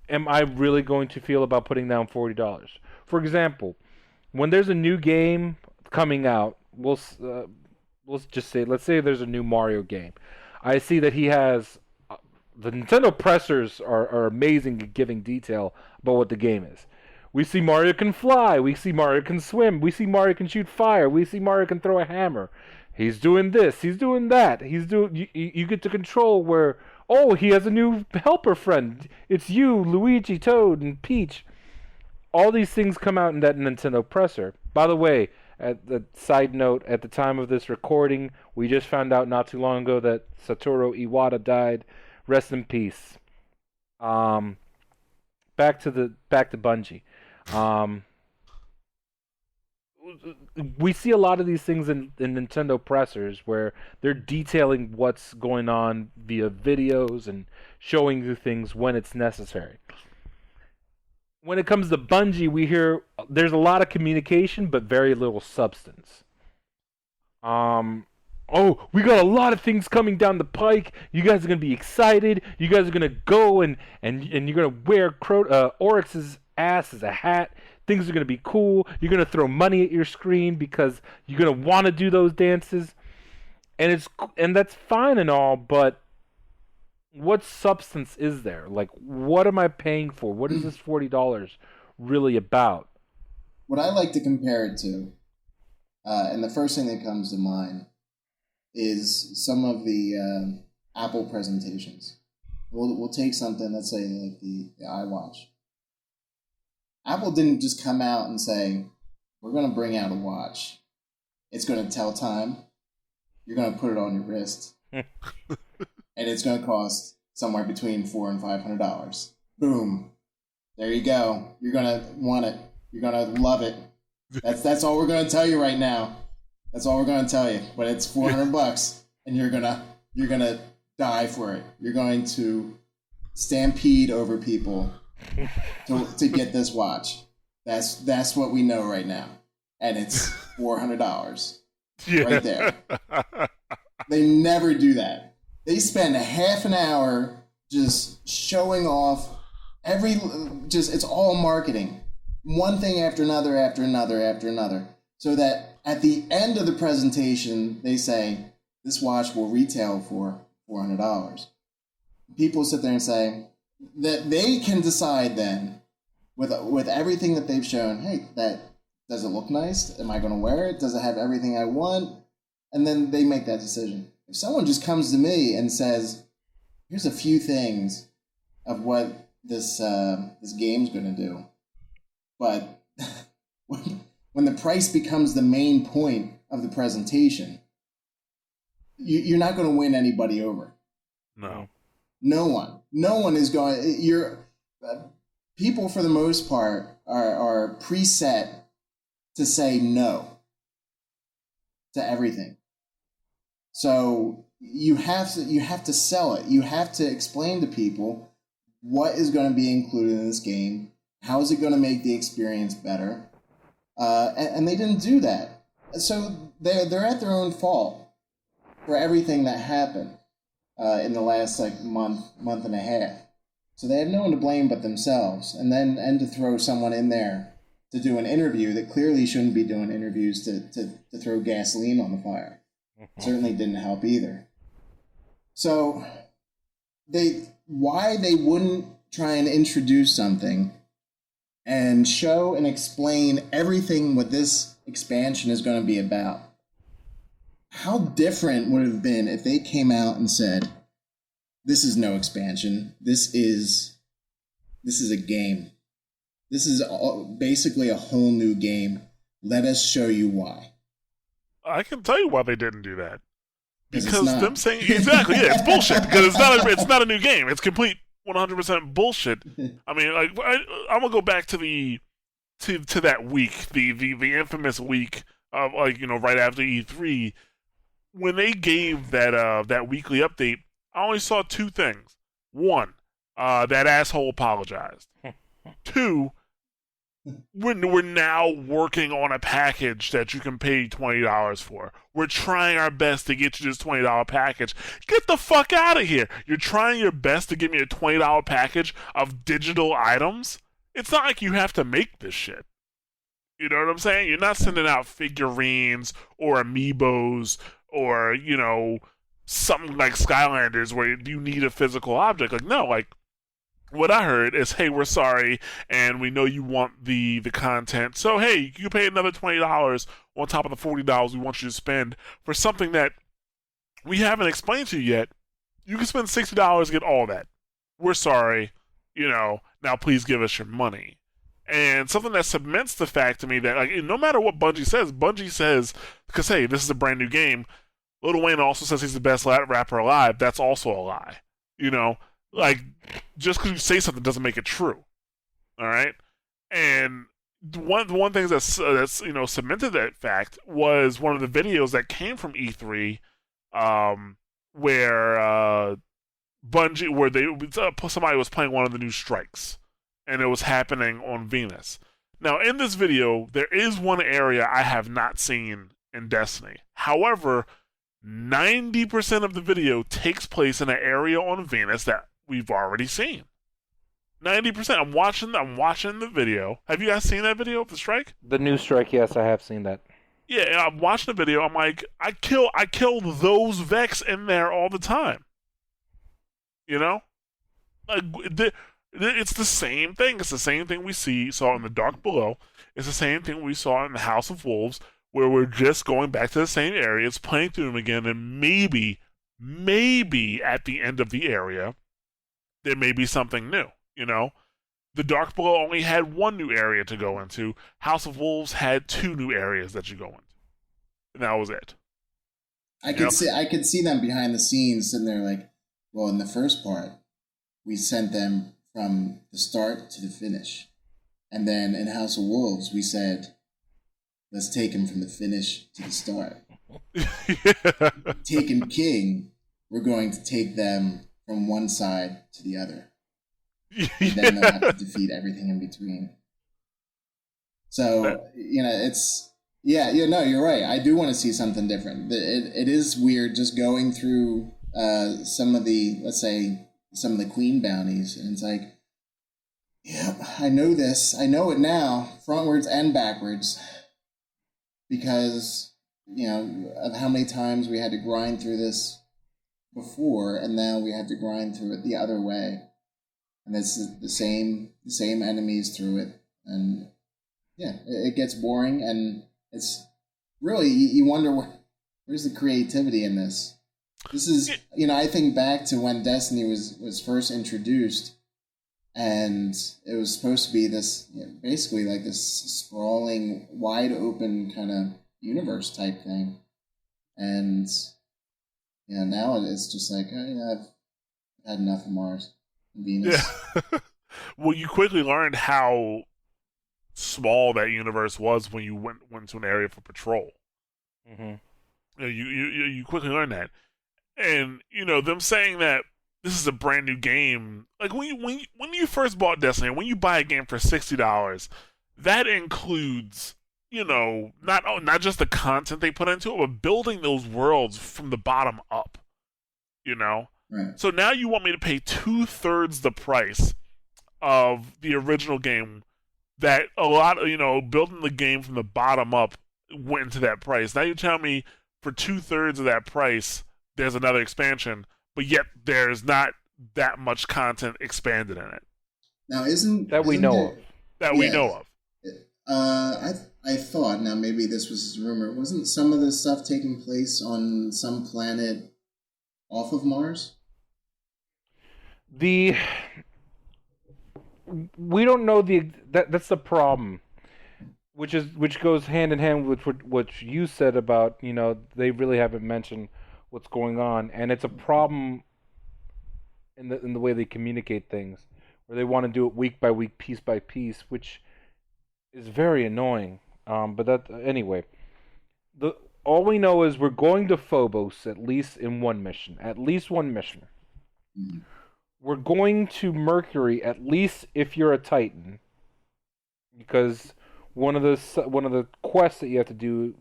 am I really going to feel about putting down $40? For example, when there's a new game coming out, let's say there's a new Mario game. I see that he has the Nintendo pressers are amazing at giving detail about what the game is. We see Mario can fly. We see Mario can swim. We see Mario can shoot fire. We see Mario can throw a hammer. He's doing this. He's doing that. He's doing. You get to control where. Oh, he has a new helper friend. It's you, Luigi, Toad, and Peach. All these things come out in that Nintendo presser. By the way, at the side note, at the time of this recording, we just found out not too long ago that Satoru Iwata died. Rest in peace. Back to Bungie. We see a lot of these things in Nintendo pressers where they're detailing what's going on via videos and showing you things when it's necessary. When it comes to Bungie, we hear there's a lot of communication but very little substance. Oh, we got a lot of things coming down the pike. You guys are gonna be excited. You guys are gonna go and you're gonna wear Oryx's ass as a hat. Things are gonna be cool. You're gonna throw money at your screen because you're gonna want to do those dances, and that's fine and all. But what substance is there? Like, what am I paying for? What is this $40 really about? What I like to compare it to, and the first thing that comes to mind, is some of the Apple presentations. We'll take something, let's say like the iWatch. Apple didn't just come out and say, we're going to bring out a watch. It's going to tell time. You're going to put it on your wrist. And it's going to cost somewhere between $400 and $500. Boom. There you go. You're going to want it. You're going to love it. That's all we're going to tell you right now. That's all we're going to tell you. But it's $400 and you're going to die for it. You're going to stampede over people to get this watch. That's what we know right now. And it's $400 right there. They never do that. They spend a half an hour just showing off it's all marketing. One thing after another, after another, after another. So that at the end of the presentation, they say, this watch will retail for $400. People sit there and say that they can decide then, with everything that they've shown, hey, does it look nice? Am I going to wear it? Does it have everything I want? And then they make that decision. If someone just comes to me and says, here's a few things of what this game's going to do, but when the price becomes the main point of the presentation, you're not going to win anybody over. No. No one is going. People for the most part are preset to say no to everything. So you have to sell it. You have to explain to people what is going to be included in this game. How is it going to make the experience better? And they didn't do that. So they're at their own fault for everything that happened in the last month and a half. So they had no one to blame but themselves. And to throw someone in there to do an interview that clearly shouldn't be doing interviews to throw gasoline on the fire. Certainly didn't help either. So why they wouldn't try and introduce something and show and explain everything what this expansion is going to be about. How different would it have been if they came out and said, this is no expansion. This is a game. This is basically a whole new game. Let us show you why. I can tell you why they didn't do that. Because not. them saying exactly, yeah, it's bullshit. Because it's not a new game. It's complete 100% bullshit. I mean, like I'm gonna go back to that week, the infamous week of right after E3, when they gave that weekly update. I only saw two things. One, that asshole apologized. Two, we're now working on a package that you can pay $20 for. We're trying our best to get you this $20 package. Get the fuck out of here. You're trying your best to give me a $20 package of digital items? It's not like you have to make this shit. You know what I'm saying? You're not sending out figurines or amiibos or, something like Skylanders where you need a physical object. Like, no, like, what I heard is, hey, we're sorry, and we know you want the content, so hey, you can pay another $20 on top of the $40 we want you to spend for something that we haven't explained to you yet. You can spend $60 to get all that. We're sorry, now please give us your money. And something that cements the fact to me that, like, no matter what Bungie says, because hey, this is a brand new game. Lil Wayne also says he's the best rapper alive. That's also a lie. Like, just because you say something doesn't make it true. All right, and one thing that's cemented that fact was one of the videos that came from E3, where Bungie, somebody was playing one of the new strikes, and it was happening on Venus. Now, in this video, there is one area I have not seen in Destiny. However, 90% of the video takes place in an area on Venus that we've already seen. 90%. I'm watching the video. Have you guys seen that video of the strike? The new strike, yes, I have seen that. Yeah, I'm watching the video. I'm like, I kill those Vex in there all the time. Like it's the same thing. It's the same thing we saw in the Dark Below. It's the same thing we saw in the House of Wolves, where we're just going back to the same areas, playing through them again, and maybe at the end of the area, there may be something new. The Dark Below only had one new area to go into. House of Wolves had 2 new areas that you go into, and that was it. I could see them behind the scenes sitting there like, well, in the first part, we sent them from the start to the finish, and then in House of Wolves, we said, let's take them from the finish to the start. Yeah. Taken King, we're going to take them from one side to the other. And then they'll have to defeat everything in between. So, you're right. I do want to see something different. It is weird just going through some of the Queen bounties, and it's like, yeah, I know this. I know it now, frontwards and backwards, because, of how many times we had to grind through this before, and now we have to grind through it the other way. And it's the same enemies through it, and yeah, it gets boring, and it's really, you wonder where's the creativity in this. This is, I think back to when Destiny was first introduced, and it was supposed to be this, basically like this sprawling, wide open kind of universe type thing, and now it's just like, I've had enough of Mars. Venus. Yeah. Well, you quickly learned how small that universe was when you went to an area for patrol. Mm-hmm. You quickly learned that, and them saying that this is a brand new game. Like when you first bought Destiny, when you buy a game for $60, that includes not just the content they put into it, but building those worlds from the bottom up. Right. So now you want me to pay 2/3 the price of the original game, that a lot of, building the game from the bottom up went into that price. Now you tell me for 2/3 of that price, there's another expansion, but yet there's not that much content expanded in it. Now we know of. That we know of. I thought, now maybe this was a rumor, wasn't some of this stuff taking place on some planet off of Mars? We don't know that's the problem, which goes hand in hand with what you said about, they really haven't mentioned what's going on, and it's a problem in the way they communicate things, where they want to do it week by week, piece by piece, which is very annoying. But that anyway, all we know is we're going to Phobos at least one mission. Mm-hmm. We're going to Mercury at least if you're a Titan, because one of the quests that you have to do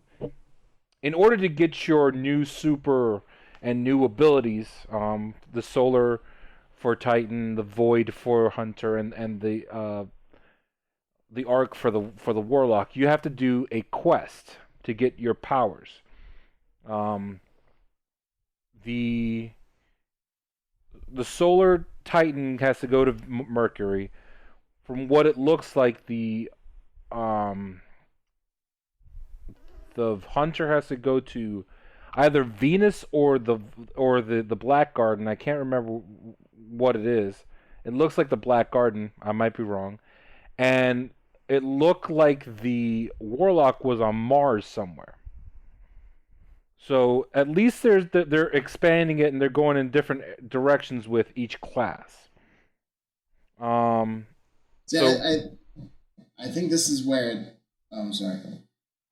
in order to get your new super and new abilities, the Solar for Titan, the Void for Hunter, and the Arc for the Warlock, you have to do a quest to get your powers. The Solar Titan has to go to Mercury. From what it looks like, the hunter has to go to either Venus or the Black Garden. I can't remember what it is. It looks like the Black Garden. I might be wrong. And it looked like the Warlock was on Mars somewhere. So at least they're expanding it and they're going in different directions with each class. See, So I think this is where. Oh, I'm sorry.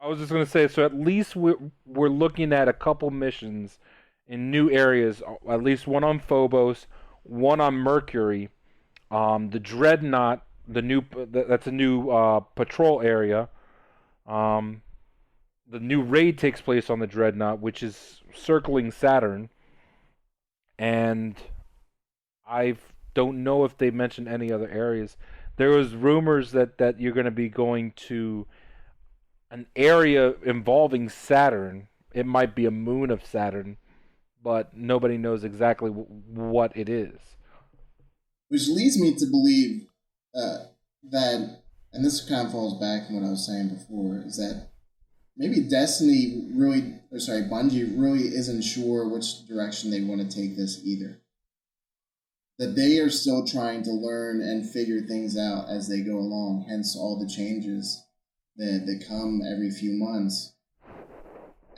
I was just gonna say, so at least we're looking at a couple missions in new areas. At least one on Phobos, one on Mercury. The Dreadnought, that's a new patrol area. The new raid takes place on the Dreadnought, which is circling Saturn. And I don't know if they mentioned any other areas. There was rumors that you're going to be going to an area involving Saturn. It might be a moon of Saturn, but nobody knows exactly what it is. Which leads me to believe that, and this kind of falls back on what I was saying before, is that maybe Bungie really isn't sure which direction they want to take this either. That they are still trying to learn and figure things out as they go along, hence all the changes that come every few months.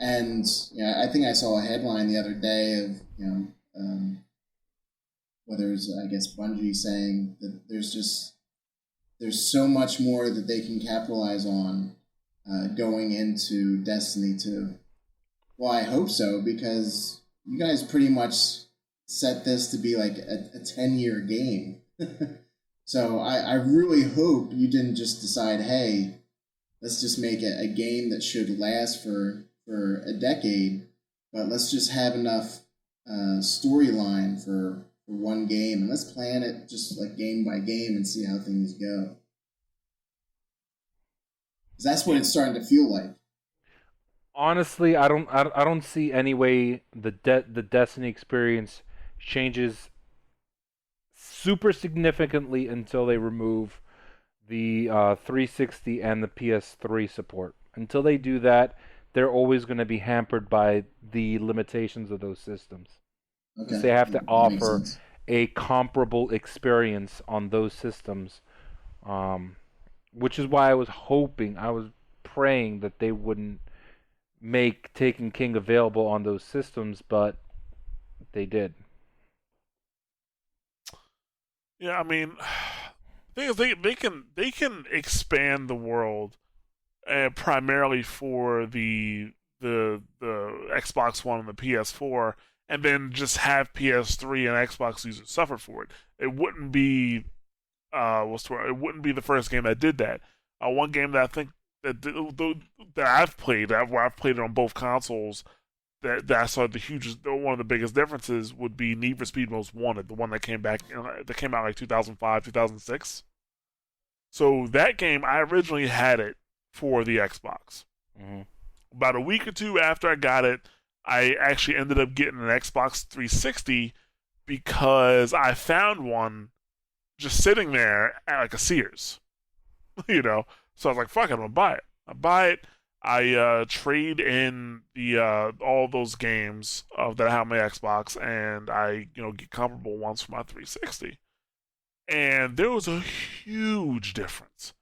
And I think I saw a headline the other day of whether it's Bungie saying that there's so much more that they can capitalize on going into Destiny 2. Well, I hope so, because you guys pretty much set this to be like a 10-year game. So I really hope you didn't just decide, hey, let's just make a game that should last for a decade, but let's just have enough storyline for one game, and let's plan it just like game by game and see how things go. Because that's what it's starting to feel like. Honestly, I don't see any way the Destiny experience changes super significantly until they remove the 360 and the PS3 support. Until they do that, they're always going to be hampered by the limitations of those systems. Okay. They have to offer a comparable experience on those systems, which is why I was praying that they wouldn't make Taken King available on those systems, but they did. Yeah, I mean, they can expand the world primarily for the Xbox One and the PS4, and then just have PS3 and Xbox users suffer for it. It wouldn't be it wouldn't be the first game that did that. One game that I think that I've played, where I've played it on both consoles, that I saw one of the biggest differences would be Need for Speed Most Wanted, the one that came out like 2005, 2006. So that game, I originally had it for the Xbox. Mm-hmm. About a week or two after I got it, I actually ended up getting an Xbox 360 because I found one just sitting there at like a Sears. So I was like, fuck it, I'm gonna buy it. I buy it. I trade in the all those games that I have on my Xbox, and I get comparable ones for my 360. And there was a huge difference.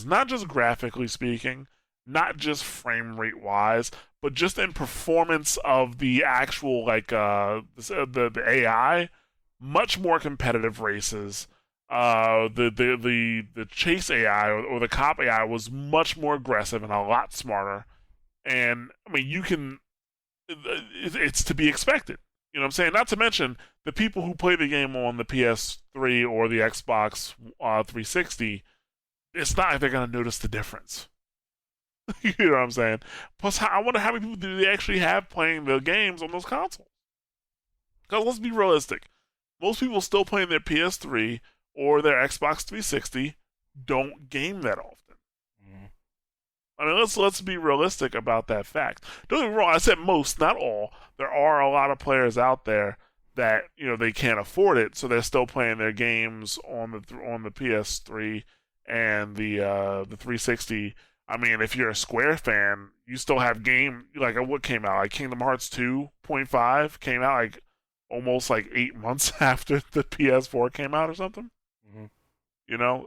Not just graphically speaking, not just frame rate wise, but just in performance of the actual the AI. Much more competitive races. The chase AI or the cop AI was much more aggressive and a lot smarter. And I mean, it's to be expected. You know what I'm saying? Not to mention the people who play the game on the PS3 or the Xbox 360. It's not like they're gonna notice the difference. You know what I'm saying? Plus, I wonder how many people do they actually have playing the games on those consoles? Because let's be realistic, most people still playing their PS3 or their Xbox 360 don't game that often. Mm-hmm. I mean, let's be realistic about that fact. Don't get me wrong, I said most, not all. There are a lot of players out there that they can't afford it, so they're still playing their games on the PS3 and the 360. I mean, if you're a Square fan, you still have game like what came out, like Kingdom Hearts 2.5 came out like almost like 8 months after the PS4 came out or something. Mhm.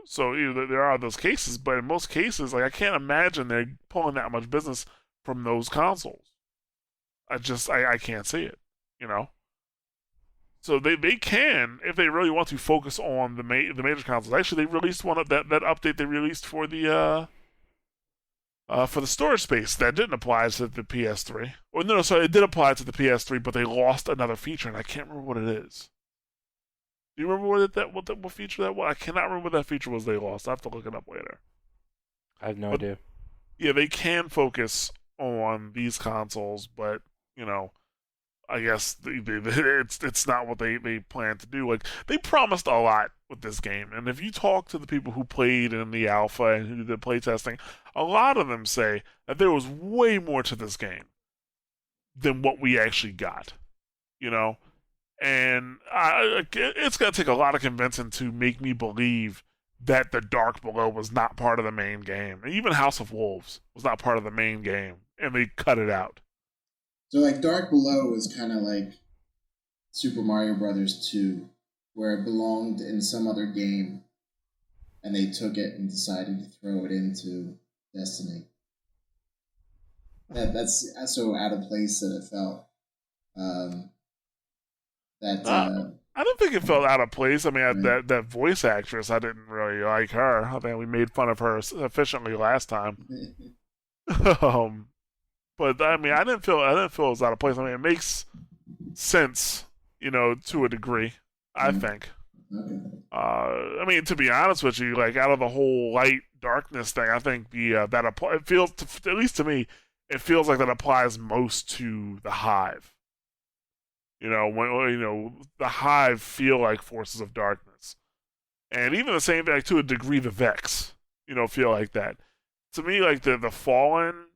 So there are those cases, but in most cases, like I can't imagine they're pulling that much business from those consoles. I can't see it. So they can, if they really want to, focus on the major consoles. Actually, they released one of that update they released for the storage space that didn't apply to the PS3. Or no, sorry, it did apply to the PS3, but they lost another feature, and I can't remember what it is. Do you remember what feature that was? I cannot remember what that feature was they lost. I have to look it up later. I have no idea. Yeah, they can focus on these consoles, but I guess it's not what they plan to do. Like they promised a lot with this game, and if you talk to the people who played in the alpha and who did playtesting, a lot of them say that there was way more to this game than what we actually got. And it's gonna take a lot of convincing to make me believe that the Dark Below was not part of the main game, and even House of Wolves was not part of the main game, and they cut it out. So, like, Dark Below was kind of like Super Mario Brothers 2, where it belonged in some other game, and they took it and decided to throw it into Destiny. That's so out of place that it felt. I don't think it felt out of place. I mean, that voice actress, I didn't really like her. I think we made fun of her sufficiently last time. But I mean, I didn't feel it was out of place. I mean, it makes sense, to a degree. I think. I mean, to be honest with you, like out of the whole light darkness thing, I think it feels at least to me, it feels like that applies most to the Hive. When the Hive feel like forces of darkness, and even the same thing, like, to a degree, the Vex, feel like that. To me, like the Fallen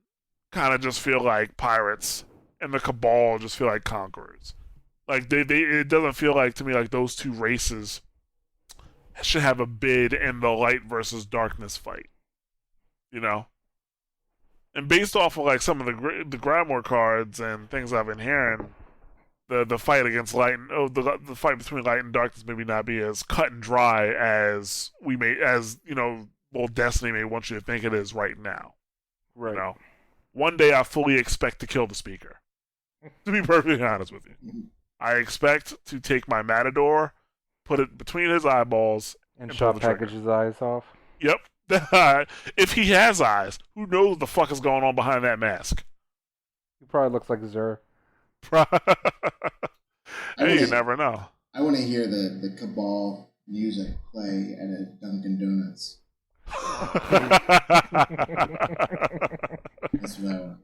kind of just feel like pirates, and the Cabal just feel like conquerors. Like it doesn't feel like to me like those two races should have a bid in the light versus darkness fight. And based off of like some of the Grimoire cards and things I've been hearing, the fight against light and the fight between light and darkness maybe not be as cut and dry as Destiny may want you to think it is right now. Right. One day I fully expect to kill the speaker. To be perfectly honest with you. I expect to take my Matador, put it between his eyeballs, and shot package his eyes off. Yep. If he has eyes, who knows what the fuck is going on behind that mask? He probably looks like Xur. Hey, you never know. I want to hear the Cabal music play at a Dunkin' Donuts. As well.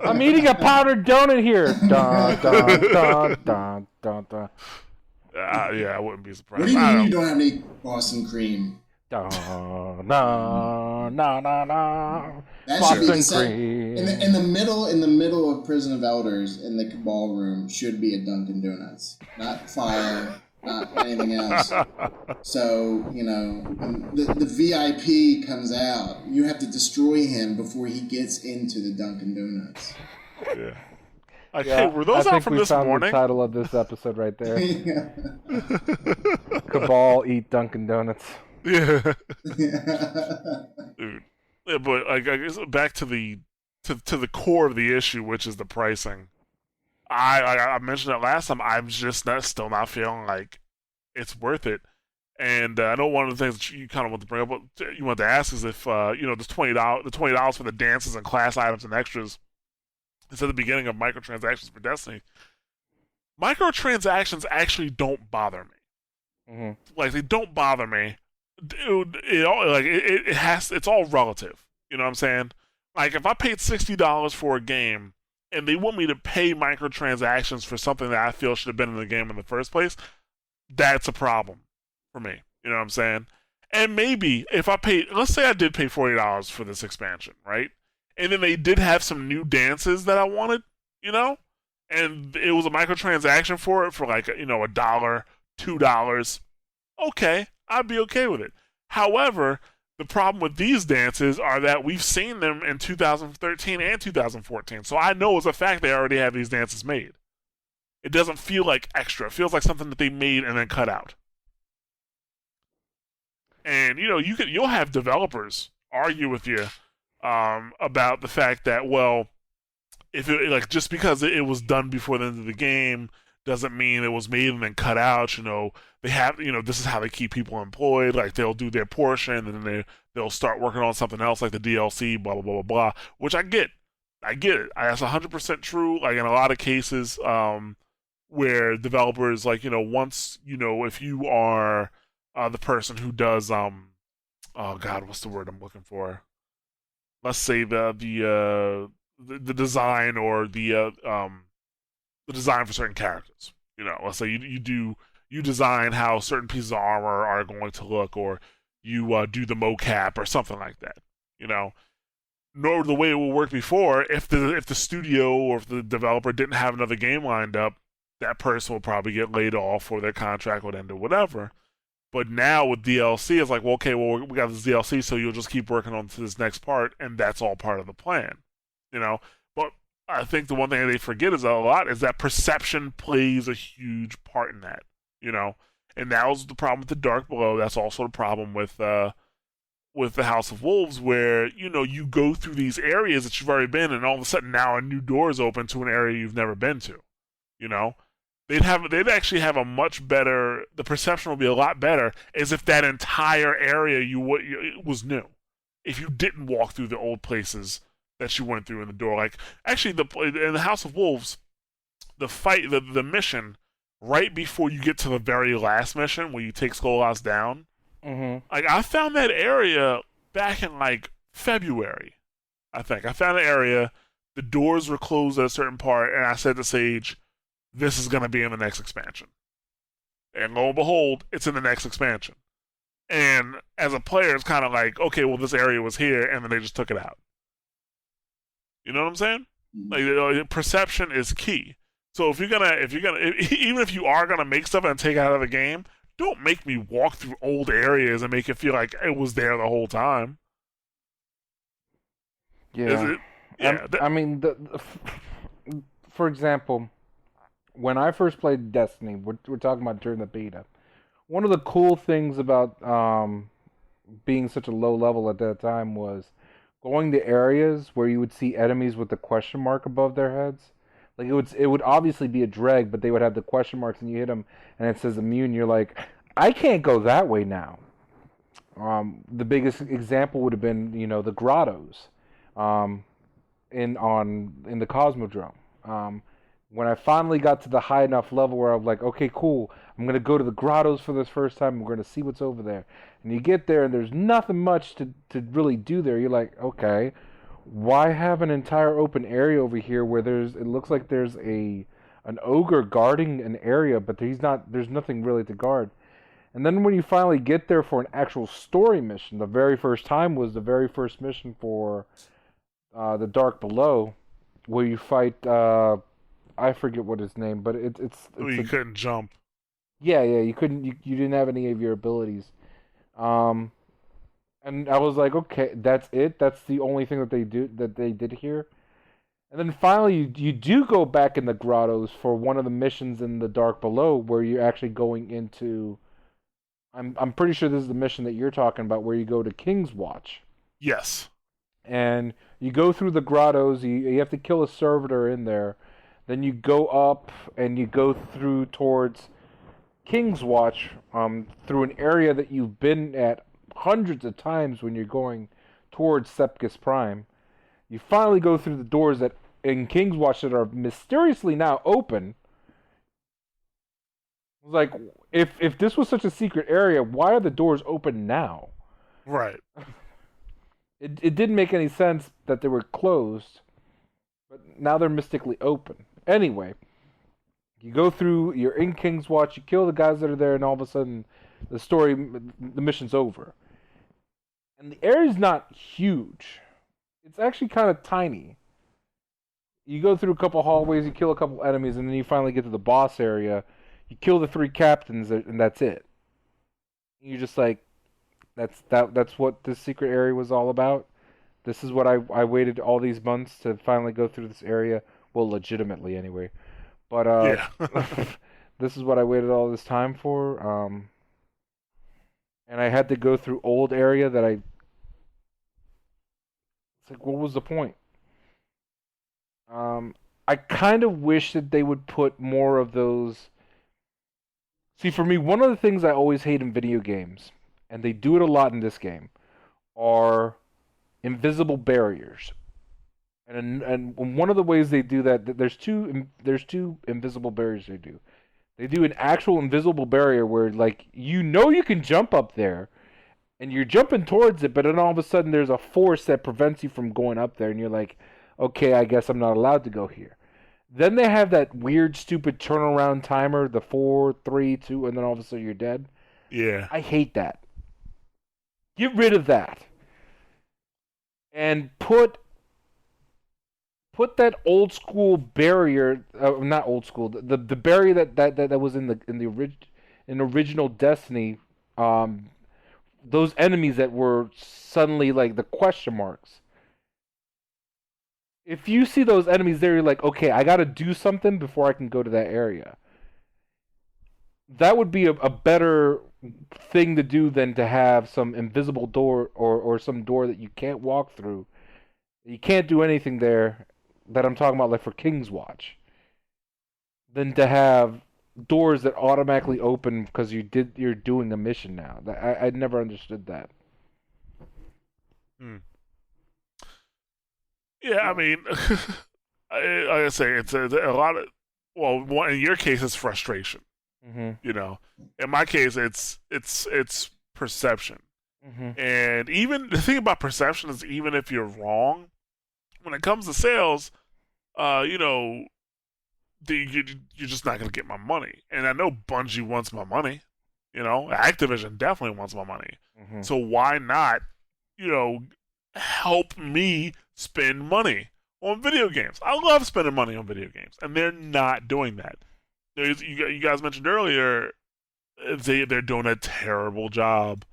I'm eating a powdered donut here. Yeah, I wouldn't be surprised. What do you mean you don't have any Boston cream? No. That should be in the middle of Prison of Elders in the Cabal room should be a Dunkin' Donuts, not fire, not anything else. So when the VIP comes out, you have to destroy him before he gets into the Dunkin' Donuts. Yeah. Like, hey, were those out from this morning? The title of this episode right there. Cabal eat Dunkin' Donuts. Yeah. Dude. Yeah, but like, I guess back to the core of the issue, which is the pricing. I mentioned it last time. I'm just still not feeling like it's worth it. And I know one of the things that you kind of want to bring up, you want to ask is if there's $20 for the dances and class items and extras. It's at the beginning of microtransactions for Destiny. Microtransactions actually don't bother me. Mm-hmm. Like, they don't bother me. Dude, it's all relative. You know what I'm saying? Like, if I paid $60 for a game and they want me to pay microtransactions for something that I feel should have been in the game in the first place, that's a problem for me. You know what I'm saying? And maybe if I paid, let's say I did pay $40 for this expansion, right? And then they did have some new dances that I wanted, you know, and it was a microtransaction for it for like a dollar, $2. Okay, I'd be okay with it. However, the problem with these dances are that we've seen them in 2013 and 2014, so I know as a fact they already have these dances made. It doesn't feel like extra. It feels like something that they made and then cut out. And you'll have developers argue with you about the fact that, well, if it like just because it was done before the end of the game doesn't mean it was made and then cut out. They have this is how they keep people employed. Like they'll do their portion and then they'll start working on something else like the DLC, blah blah blah blah blah. Which I get. That's 100% true. Like in a lot of cases, where developers once if you are the person who does oh god, what's the word I'm looking for? Let's say the design or the design for certain characters. Let's say you design how certain pieces of armor are going to look, or you do the mocap or something like that. Nor the way it will work before. If the studio or if the developer didn't have another game lined up, that person will probably get laid off or their contract would end or whatever. But now with DLC, it's like, well, okay, well, we got this DLC, so you'll just keep working on to this next part, and that's all part of the plan. But I think the one thing they forget is a lot is that perception plays a huge part in that. And that was the problem with the Dark Below. That's also the problem with the House of Wolves, where you go through these areas that you've already been, and all of a sudden now a new door is open to an area you've never been to. They'd actually have a much better. The perception will be a lot better as if that entire area was new. If you didn't walk through the old places that you went through in the door, like actually in the House of Wolves, the fight, the mission right before you get to the very last mission where you take Skolas down. Mm-hmm. Like I found that area back in like February. I think I found the area. The doors were closed at a certain part, and I said to Sage, this is going to be in the next expansion. And lo and behold, it's in the next expansion. And as a player, it's kind of like, okay, well, this area was here, and then they just took it out. You know what I'm saying? Like perception is key. So if you're gonna, even if you are gonna make stuff and take it out of the game, don't make me walk through old areas and make it feel like it was there the whole time. Yeah. I mean, for example, when I first played Destiny, we're talking about during the beta. One of the cool things about being such a low level at that time was going to areas where you would see enemies with the question mark above their heads. Like it would obviously be a dreg, but they would have the question marks, and you hit them, and it says immune. You're like, I can't go that way now. The biggest example would have been, the grottos, in the Cosmodrome. When I finally got to the high enough level where I'm like, okay, cool, I'm going to go to the grottos for this first time, we're going to see what's over there. And you get there, and there's nothing much to really do there. You're like, okay, why have an entire open area over here where it looks like there's an ogre guarding an area, but there's nothing really to guard. And then when you finally get there for an actual story mission, the very first time was the very first mission for the Dark Below, where you fight... I forget what his name, but it's you couldn't jump. Yeah, you couldn't. You didn't have any of your abilities. And I was like, okay, that's it. That's the only thing that they did here. And then finally, you do go back in the grottos for one of the missions in the Dark Below, where you're actually going into. I'm pretty sure this is the mission that you're talking about, where you go to King's Watch. Yes. And you go through the grottos. You have to kill a servitor in there. Then you go up and you go through towards King's Watch, through an area that you've been at hundreds of times when you're going towards Sepkus Prime. You finally go through the doors that in King's Watch that are mysteriously now open. Like, if this was such a secret area, why are the doors open now? Right. It didn't make any sense that they were closed, but now they're mystically open. Anyway, you go through, you're in King's Watch, you kill the guys that are there, and all of a sudden, the mission's over. And the area's not huge. It's actually kind of tiny. you go through a couple hallways, you kill a couple enemies, and then you finally get to the boss area. You kill the 3 captains, and that's it. You're just like, that's what this secret area was all about. This is what I waited all these months to finally go through this area. Well, legitimately anyway. But Yeah. this is what I waited all this time for. And I had to go through old area that I. It's like, what was the point? I kind of wish that they would put more of those. See, for me, one of the things I always hate in video games, and they do it a lot in this game, are invisible barriers. And one of the ways they do that, there's two invisible barriers they do. They do an actual invisible barrier where, like, you can jump up there, and you're jumping towards it, but then all of a sudden there's a force that prevents you from going up there, and you're like, okay, I guess I'm not allowed to go here. Then they have that weird, stupid turnaround timer, the 4, 3, 2, and then all of a sudden you're dead. Yeah. I hate that. Get rid of that. And put that old school barrier, not old school, the barrier that was in the original Destiny, those enemies that were suddenly like the question marks. If you see those enemies there, you're like, okay, I got to do something before I can go to that area. That would be a better thing to do than to have some invisible door or some door that you can't walk through. You can't do anything there that I'm talking about, like for King's Watch. Than to have doors that automatically open because you're doing a mission now. I never understood that. Hmm. Yeah, I mean, like I say, it's a lot of. Well, in your case, it's frustration. Mm-hmm. You know, in my case, it's perception. Mm-hmm. And even the thing about perception is, even if you're wrong, when it comes to sales, you know, you're just not gonna get my money. And I know Bungie wants my money. You know, Activision definitely wants my money. Mm-hmm. So why not, you know, help me spend money on video games? I love spending money on video games, and they're not doing that. You guys mentioned earlier they're doing a terrible job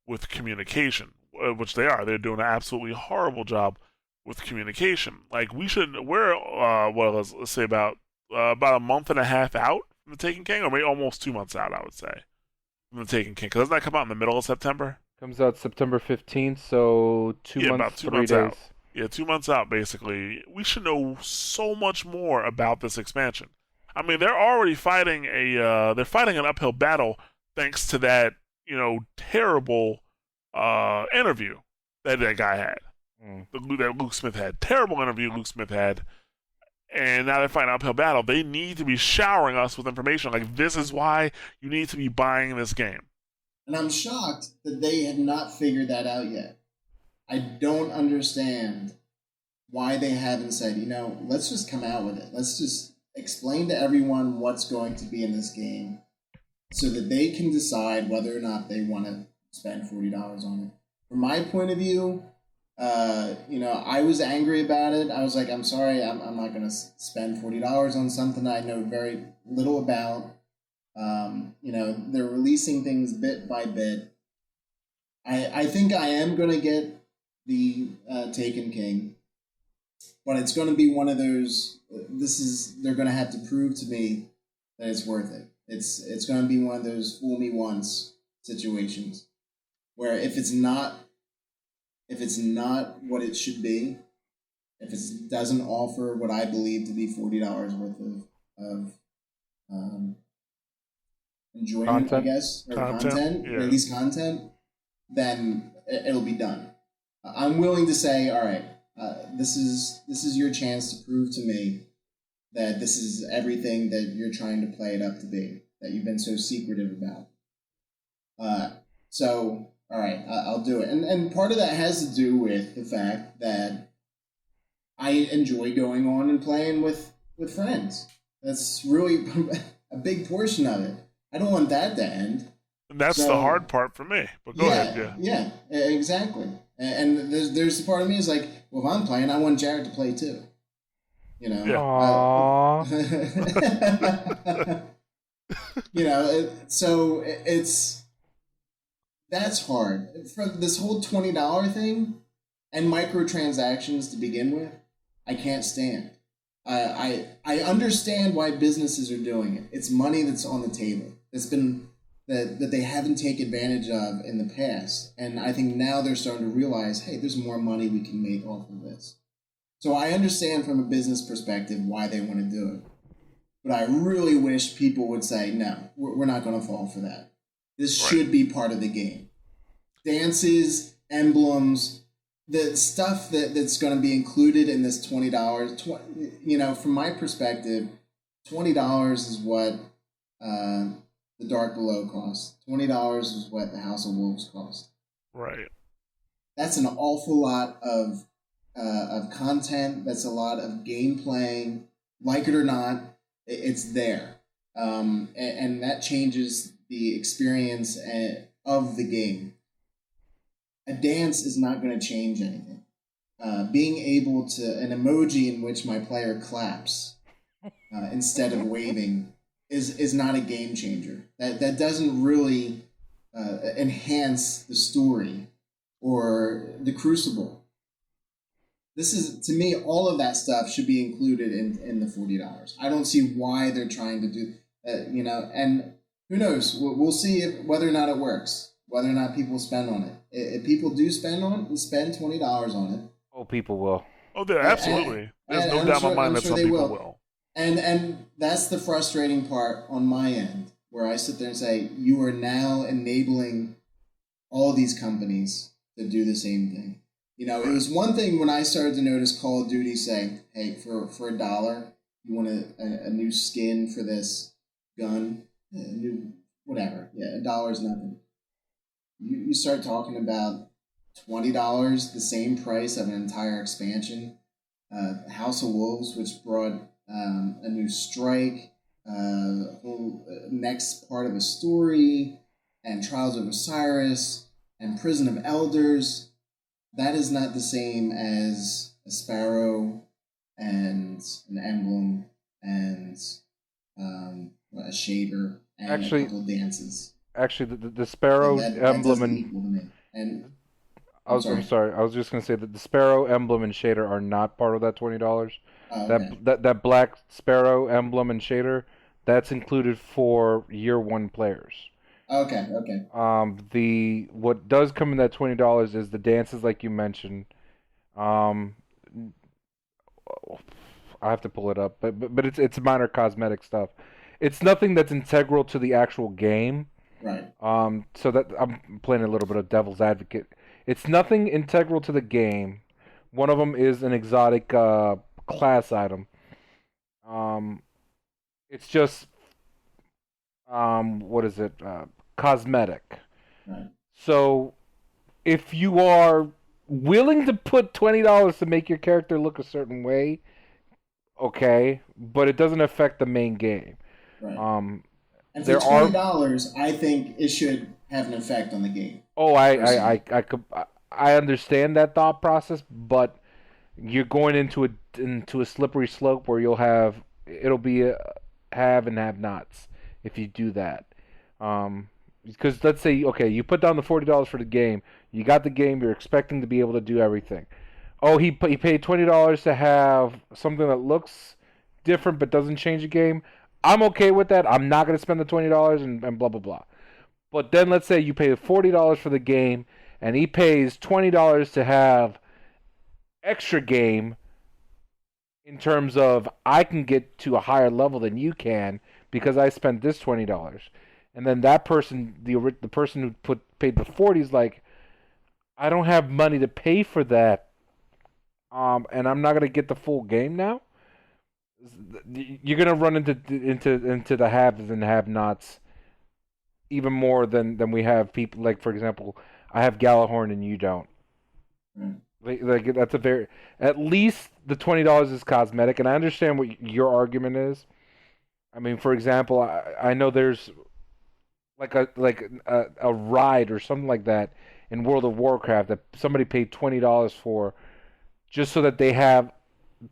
with communication, which they are. They're doing an absolutely horrible job with communication. Like we're let's say about a month and a half out from the Taken King, or maybe almost 2 months out, I would say, from the Taken King. Because doesn't that come out in the middle of September? Comes out September 15th, so 2 months, about 2 3 months days. out. Yeah, 2 months out, basically. We should know so much more about this expansion. I mean, they're already fighting they're fighting an uphill battle thanks to that, you know, terrible interview that guy had. That Luke Smith had. Terrible interview Luke Smith had. And now they're fighting an uphill battle. They need to be showering us with information. Like, this is why you need to be buying this game. And I'm shocked that they have not figured that out yet. I don't understand why they haven't said, you know, let's just come out with it. Let's just explain to everyone what's going to be in this game so that they can decide whether or not they want to spend $40 on it. From my point of view, you know, I was angry about it. I was like, I'm sorry, I'm not going to spend $40 on something I know very little about. You know, they're releasing things bit by bit. I think I am going to get the Taken King, but it's going to be one of those. They're going to have to prove to me that it's worth it. It's going to be one of those fool me once situations where if it's not what it should be, if it doesn't offer what I believe to be $40 worth of enjoyment, I guess, or content, yeah. or at least content, then it'll be done. I'm willing to say, all right, this is your chance to prove to me that this is everything that you're trying to play it up to be, that you've been so secretive about. So, all right, I'll do it. And part of that has to do with the fact that I enjoy going on and playing with friends. That's really a big portion of it. I don't want that to end. And that's the hard part for me. But go ahead. Yeah, exactly. And there's the part of me is like, well, if I'm playing, I want Jared to play too. You know, Yeah. Aww. so it's that's hard for this whole $20 thing and microtransactions to begin with. I can't stand. I understand why businesses are doing it. It's money that's on the table. It's been that they haven't taken advantage of in the past, and I think now they're starting to realize, hey, there's more money we can make off of this. So I understand from a business perspective why they want to do it, but I really wish people would say, no, we're not going to fall for that. This Right. should be part of the game. Dances, emblems, the stuff that's going to be included in this $20. From my perspective, $20 is what the Dark Below costs. $20 is what the House of Wolves cost. Right. That's an awful lot of content. That's a lot of game playing. Like it or not, it's there, and that changes the experience of the game. A dance is not going to change anything. Being able to an emoji in which my player claps instead of waving is not a game changer. That doesn't really enhance the story or the Crucible. This is, to me, all of that stuff should be included in the $40. I don't see why they're trying to do, and who knows? We'll see whether or not it works, whether or not people spend on it. If people do spend $20 on it. Oh, people will. Oh, absolutely. There's no doubt in my mind that some people will. And that's the frustrating part on my end, where I sit there and say, you are now enabling all these companies to do the same thing. It was one thing when I started to notice Call of Duty say, hey, for $1, you want a new skin for this gun, a new whatever. Yeah, $1 is nothing. You start talking about $20, the same price of an entire expansion. House of Wolves, which brought a new strike, whole next part of a story, and Trials of Osiris, and Prison of Elders. That is not the same as a Sparrow and an Emblem and a Shader and a couple of dances. Actually, the Sparrow Emblem and equal to me. And I'm sorry. I was just gonna say that the Sparrow Emblem and Shader are not part of that $20. Okay. That black Sparrow Emblem and Shader, that's included for year one players. Okay. What does come in that $20 is the dances, like you mentioned. I have to pull it up, but it's minor cosmetic stuff. It's nothing that's integral to the actual game. Right. So that I'm playing a little bit of devil's advocate. It's nothing integral to the game. One of them is an exotic class item. It's just what is it? Cosmetic. Right. So if you are willing to put $20 to make your character look a certain way, okay, but it doesn't affect the main game. Right. And for $20, I think it should have an effect on the game. Oh, I understand that thought process, but you're going into a slippery slope where it'll be a have and have nots if you do that. Because let's say, okay, you put down the $40 for the game, you got the game, you're expecting to be able to do everything. Oh, he paid $20 to have something that looks different but doesn't change the game. I'm okay with that. I'm not going to spend the $20 and blah, blah, blah. But then let's say you pay $40 for the game and he pays $20 to have extra game in terms of I can get to a higher level than you can because I spent this $20. And then that person, the person who paid the $40 is like, I don't have money to pay for that. And I'm not going to get the full game now. You're gonna run into the haves and have-nots even more than we have people. Like, for example, I have Galahorn and you don't. Like that's at least the $20 is cosmetic, and I understand what your argument is. I mean, for example, I know there's like a ride or something like that in World of Warcraft that somebody paid $20 for, just so that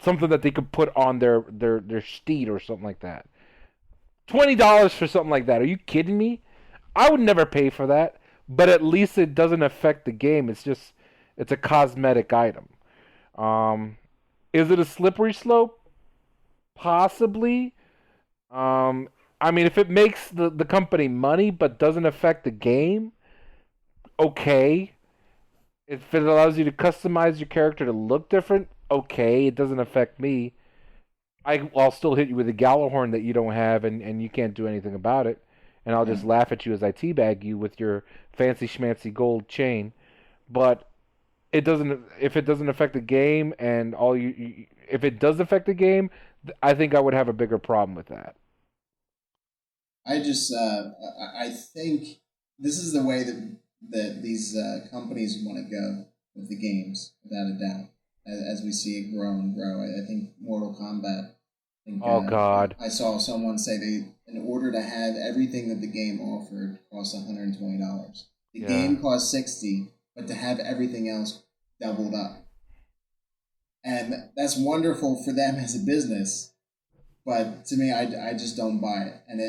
something that they could put on their steed or something like that. $20 for something like that? Are you kidding me? I would never pay for that. But at least it doesn't affect the game. It's a cosmetic item. Is it a slippery slope? Possibly. I mean, if it makes the company money but doesn't affect the game, okay. If it allows you to customize your character to look different, okay. It doesn't affect me. I'll still hit you with a Gallahorn that you don't have, and you can't do anything about it. And I'll just laugh at you as I teabag you with your fancy schmancy gold chain. But it doesn't. If it doesn't affect the game, and if it does affect the game, I think I would have a bigger problem with that. I think this is the way that these companies want to go with the games, without a doubt. As we see it grow and grow, I think Mortal Kombat. Oh God! I saw someone say in order to have everything that the game offered, cost $120. The game cost $60, but to have everything else doubled up, and that's wonderful for them as a business. But to me, I just don't buy it. And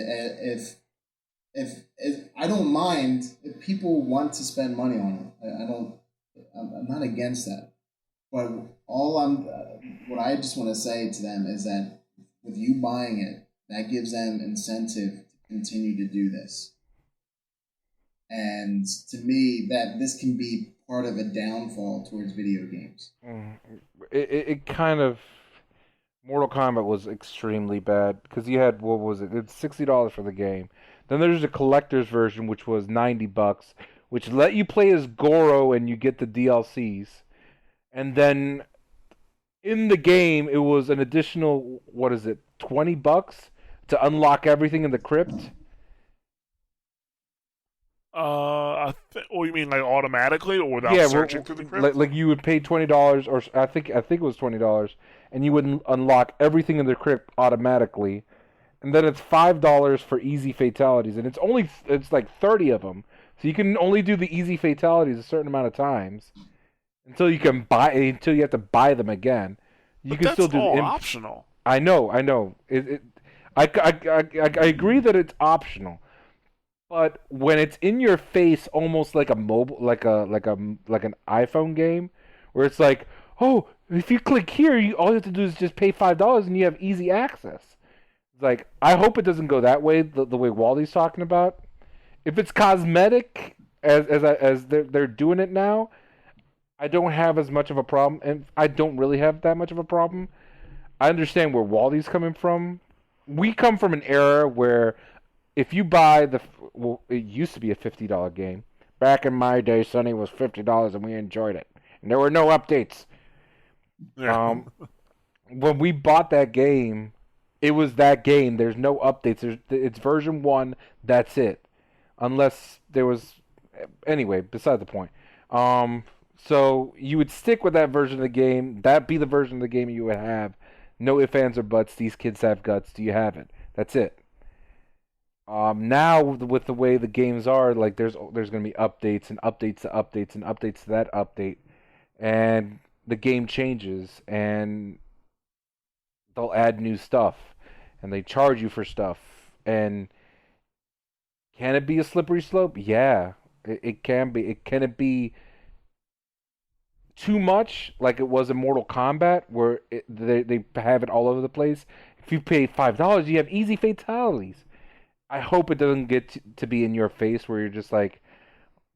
if I don't mind if people want to spend money on it, I'm not against that. But what I just want to say to them is that with you buying it, that gives them incentive to continue to do this. And to me, that this can be part of a downfall towards video games. It kind of Mortal Kombat was extremely bad because you had what was it? It's $60 for the game. Then there's a collector's version which was $90, which let you play as Goro and you get the DLCs. And then in the game it was an additional $20 to unlock everything in the crypt. You mean like automatically or without searching through the crypt? Like you would pay $20, or I think it was $20, and you would unlock everything in the crypt automatically, and then it's $5 for easy fatalities, and it's like 30 of them, so you can only do the easy fatalities a certain amount of times until you have to buy them again. You can still do all optional. I know. I agree that it's optional. But when it's in your face, almost like a mobile, like an iPhone game, where it's like, oh, if you click here, all you have to do is just pay $5 and you have easy access. It's like, I hope it doesn't go that way, the way Wally's talking about. If it's cosmetic, as they're doing it now, I don't have as much of a problem, and I don't really have that much of a problem. I understand where Wally's coming from. We come from an era where if you buy it used to be a $50 game. Back in my day, Sonny, was $50 and we enjoyed it. And there were no updates. Yeah. When we bought that game, it was that game. There's no updates. It's version 1, that's it. Unless there was... Anyway, beside the point. So you would stick with that version of the game. That'd be the version of the game you would have. No ifs, ands, or buts. These kids have guts. Do you have it? That's it. Now with the way the games are, like there's going to be updates and updates to updates and updates to that update, and the game changes and they'll add new stuff and they charge you for stuff. And can it be a slippery slope? Yeah, it can be. Can it be too much like it was in Mortal Kombat where they have it all over the place? If you pay $5, you have easy fatalities. I hope it doesn't get to be in your face where you're just like,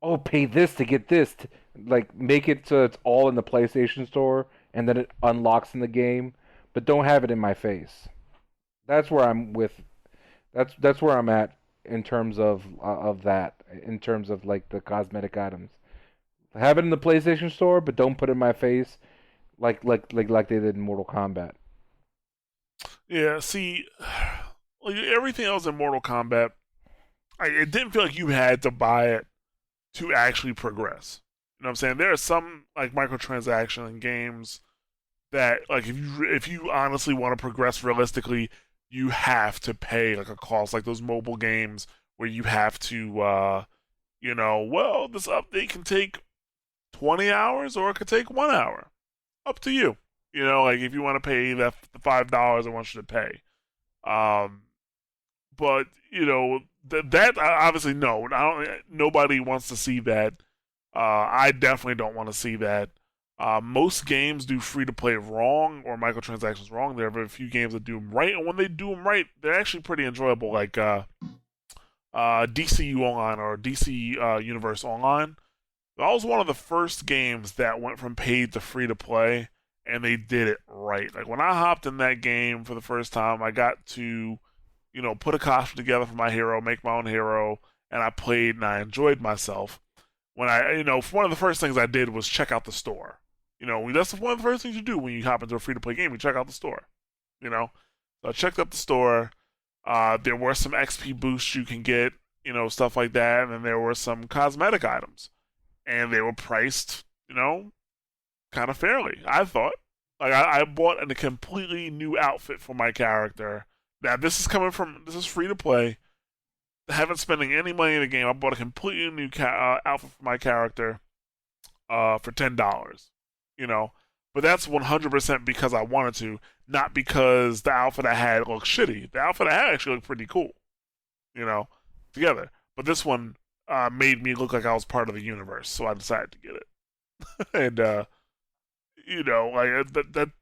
oh, pay this to get this. Like, make it so it's all in the PlayStation Store and then it unlocks in the game, but don't have it in my face. That's where I'm with. That's where I'm at in terms of that. In terms of like the cosmetic items, have it in the PlayStation Store, but don't put it in my face, like they did in Mortal Kombat. Yeah. See. Like everything else in Mortal Kombat, it didn't feel like you had to buy it to actually progress. You know what I'm saying? There are some like microtransaction in games that like if you honestly want to progress realistically, you have to pay like a cost, like those mobile games where you have to this update can take 20 hours or it could take 1 hour. Up to you. You know, like if you want to pay the $5, I want you to pay. Um, but you know that obviously no, nobody wants to see that. I definitely don't want to see that. Most games do free to play wrong or microtransactions wrong. There are very few games that do them right, and when they do them right, they're actually pretty enjoyable. Like DCU Online or DC Universe Online. That was one of the first games that went from paid to free to play, and they did it right. Like when I hopped in that game for the first time, I got to, put a costume together for my hero, make my own hero, and I played and I enjoyed myself. When one of the first things I did was check out the store. That's one of the first things you do when you hop into a free to play game. You check out the store. So I checked out the store. There were some XP boosts you can get, stuff like that, and then there were some cosmetic items, and they were priced, kind of fairly. I thought. Like I bought a completely new outfit for my character. Now this is free to play. I haven't spending any money in the game. I bought a completely new outfit for my character, for $10. But that's 100% because I wanted to, not because the outfit I had looked shitty. The outfit I had actually looked pretty cool, together. But this one made me look like I was part of the universe, so I decided to get it. And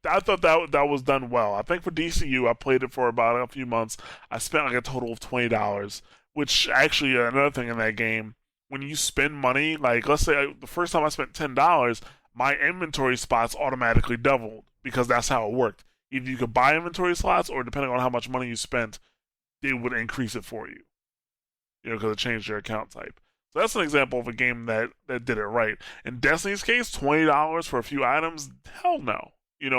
I thought that was done well. I think for DCU, I played it for about a few months. I spent like a total of $20, which actually another thing in that game, when you spend money, like let's say the first time I spent $10, my inventory spots automatically doubled because that's how it worked. Either you could buy inventory slots, or depending on how much money you spent, they would increase it for you. Because it changed your account type. So that's an example of a game that did it right. In Destiny's case, $20 for a few items, hell no.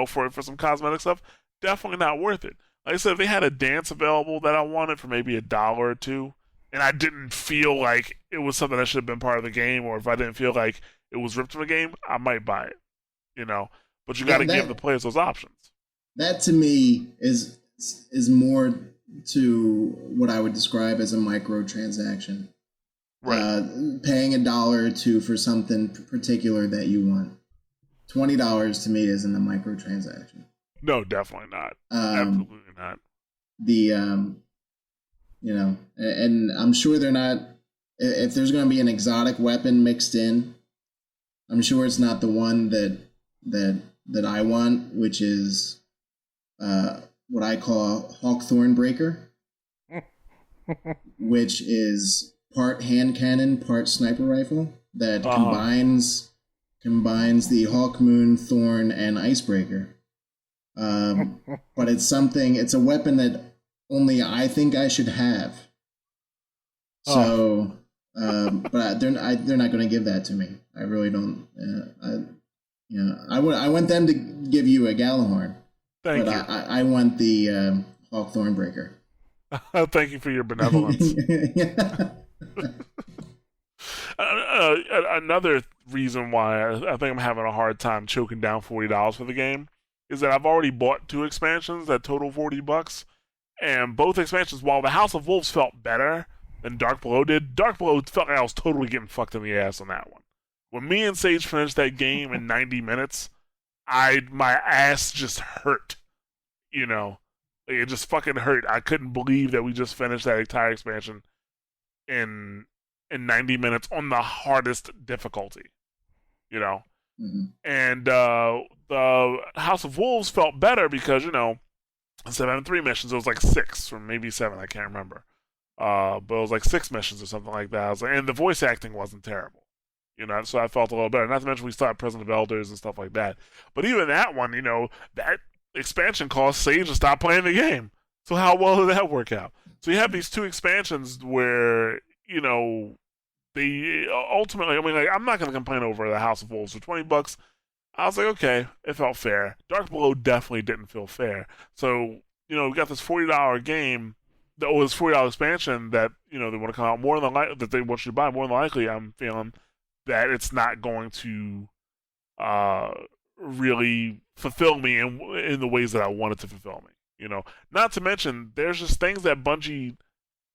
For some cosmetic stuff, definitely not worth it. Like I said, if they had a dance available that I wanted for maybe $1 or $2, and I didn't feel like it was something that should have been part of the game, or if I didn't feel like it was ripped from the game, I might buy it. But you got to give the players those options. That to me is more to what I would describe as a microtransaction. Right. Paying $1 or $2 for something particular that you want. $20 to me isn't a microtransaction. No, definitely not. Absolutely not. And I'm sure they're not. If there's going to be an exotic weapon mixed in, I'm sure it's not the one that I want, which is what I call Hawkthorn Breaker, which is part hand cannon, part sniper rifle that combines the Hawk, Moon, Thorn, and Icebreaker. But it's a weapon that only I think I should have. So, but they're not going to give that to me. I really don't. I want them to give you a Galahorn. Thank you. I want the Hawkthorn Breaker. Thank you for your benevolence. Another reason why I think I'm having a hard time choking down $40 for the game is that I've already bought 2 expansions that total $40, and both expansions, while the House of Wolves felt better than Dark Below did, Dark Below felt like I was totally getting fucked in the ass on that one. When me and Sage finished that game in 90 minutes, my ass just hurt. It just fucking hurt. I couldn't believe that we just finished that entire expansion in 90 minutes on the hardest difficulty. Mm-hmm. And the House of Wolves felt better because, instead of having 3 missions, it was like 6 or maybe 7, I can't remember. But it was like 6 missions or something like that. And the voice acting wasn't terrible. So I felt a little better. Not to mention we still had Prison of Elders and stuff like that. But even that one, that expansion caused Sage to stop playing the game. So how well did that work out? So you have these 2 expansions where, they ultimately, I'm not going to complain over the House of Wolves for $20. I was like, okay, it felt fair. Dark Below definitely didn't feel fair. So, we got this $40 game, this $40 expansion that, they want to come out more than likely, that they want you to buy. More than likely, I'm feeling that it's not going to really fulfill me in the ways that I want it to fulfill me. Not to mention, there's just things that Bungie,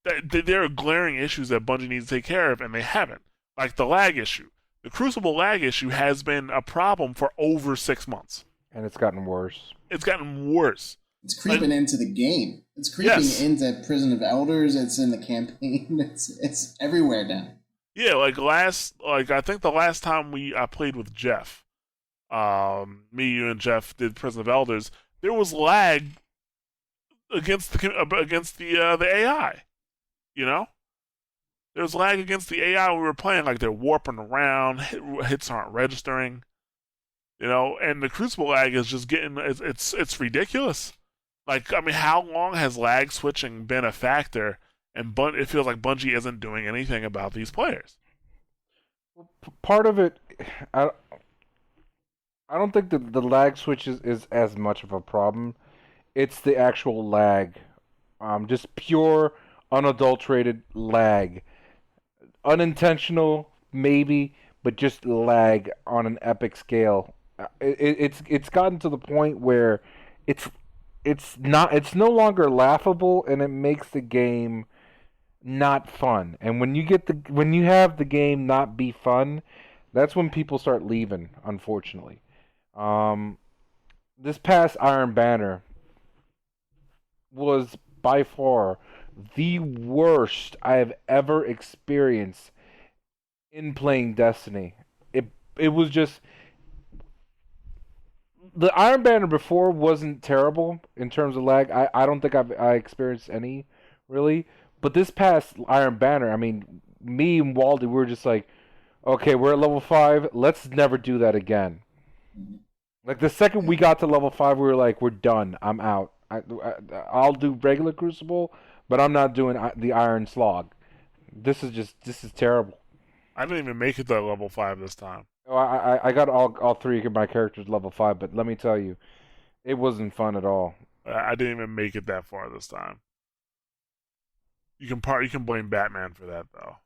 there are glaring issues that Bungie needs to take care of, and they haven't. Like the lag issue. The Crucible lag issue has been a problem for over 6 months. And it's gotten worse. It's gotten worse. It's creeping into the game. It's creeping into Prison of Elders. It's in the campaign. It's everywhere now. Yeah, I think the last time I played with Jeff, me, you, and Jeff did Prison of Elders. There was lag against the AI. You know, there was lag against the AI we were playing. Like they're warping around, hits aren't registering. You know, and the Crucible lag is just it's ridiculous. Like, I mean, how long has lag switching been a factor? And it feels like Bungie isn't doing anything about these players. Part of it, I don't think the lag switch is as much of a problem. It's the actual lag. Just pure, unadulterated lag. Unintentional, maybe, but just lag on an epic scale. It's gotten to the point where it's no longer laughable, and it makes the game not fun. And when you have the game not be fun, that's when people start leaving, unfortunately. This past Iron Banner was by far the worst I have ever experienced in playing Destiny. It was just, the Iron Banner before wasn't terrible in terms of lag. I don't think I experienced any, really. But this past Iron Banner, I mean, me and Waldy, we were just like, okay, we're at level 5. Let's never do that again. Like, the second we got to level 5, we were like, we're done. I'm out. I'll do regular Crucible, but I'm not doing the Iron Slog. This is terrible. I didn't even make it to level 5 this time. Oh, I got all 3 of my characters level 5, but let me tell you, it wasn't fun at all. I didn't even make it that far this time. You can blame Batman for that, though.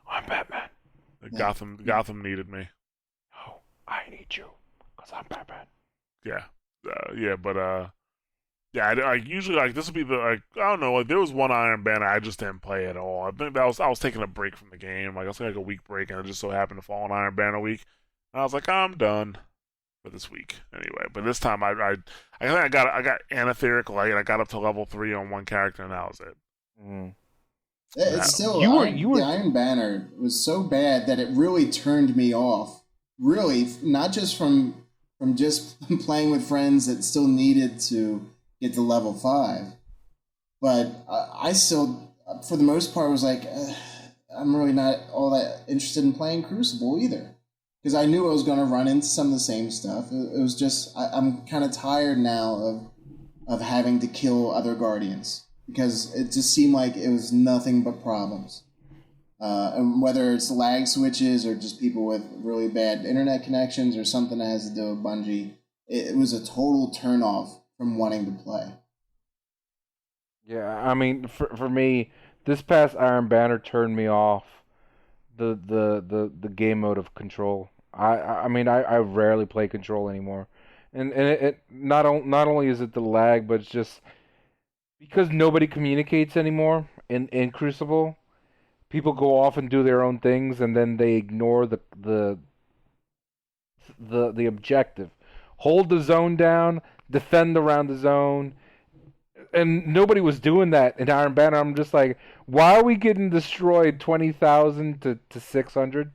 I'm Batman. Gotham needed me. No, I need you, because I'm Batman. Yeah. I usually, like, this would be I don't know, like, there was one Iron Banner I just didn't play at all. I think I was taking a break from the game. Like, I was taking like a week break, and it just so happened to fall on Iron Banner week. And I was like, I'm done for this week anyway. But this time I think I got Anatheric Light, and I got up to level 3 on one character, and that was it. Mm. It's still the Iron Banner was so bad that it really turned me off. Really, not just from just playing with friends that still needed to get to level 5, but I still, for the most part, was like, I'm really not all that interested in playing Crucible either, because I knew I was going to run into some of the same stuff. It was just I'm kind of tired now of having to kill other Guardians, because it just seemed like it was nothing but problems. And whether it's lag switches or just people with really bad internet connections or something that has to do with Bungie, it was a total turnoff from wanting to play. Yeah, I mean, for me, this past Iron Banner turned me off the game mode of Control. I mean, I rarely play Control anymore, and it not only is it the lag, but it's just because nobody communicates anymore in Crucible. People go off and do their own things, and then they ignore the objective. Hold the zone down, defend around the zone, and nobody was doing that in Iron Banner. I'm just like, why are we getting destroyed 20,000 to 600?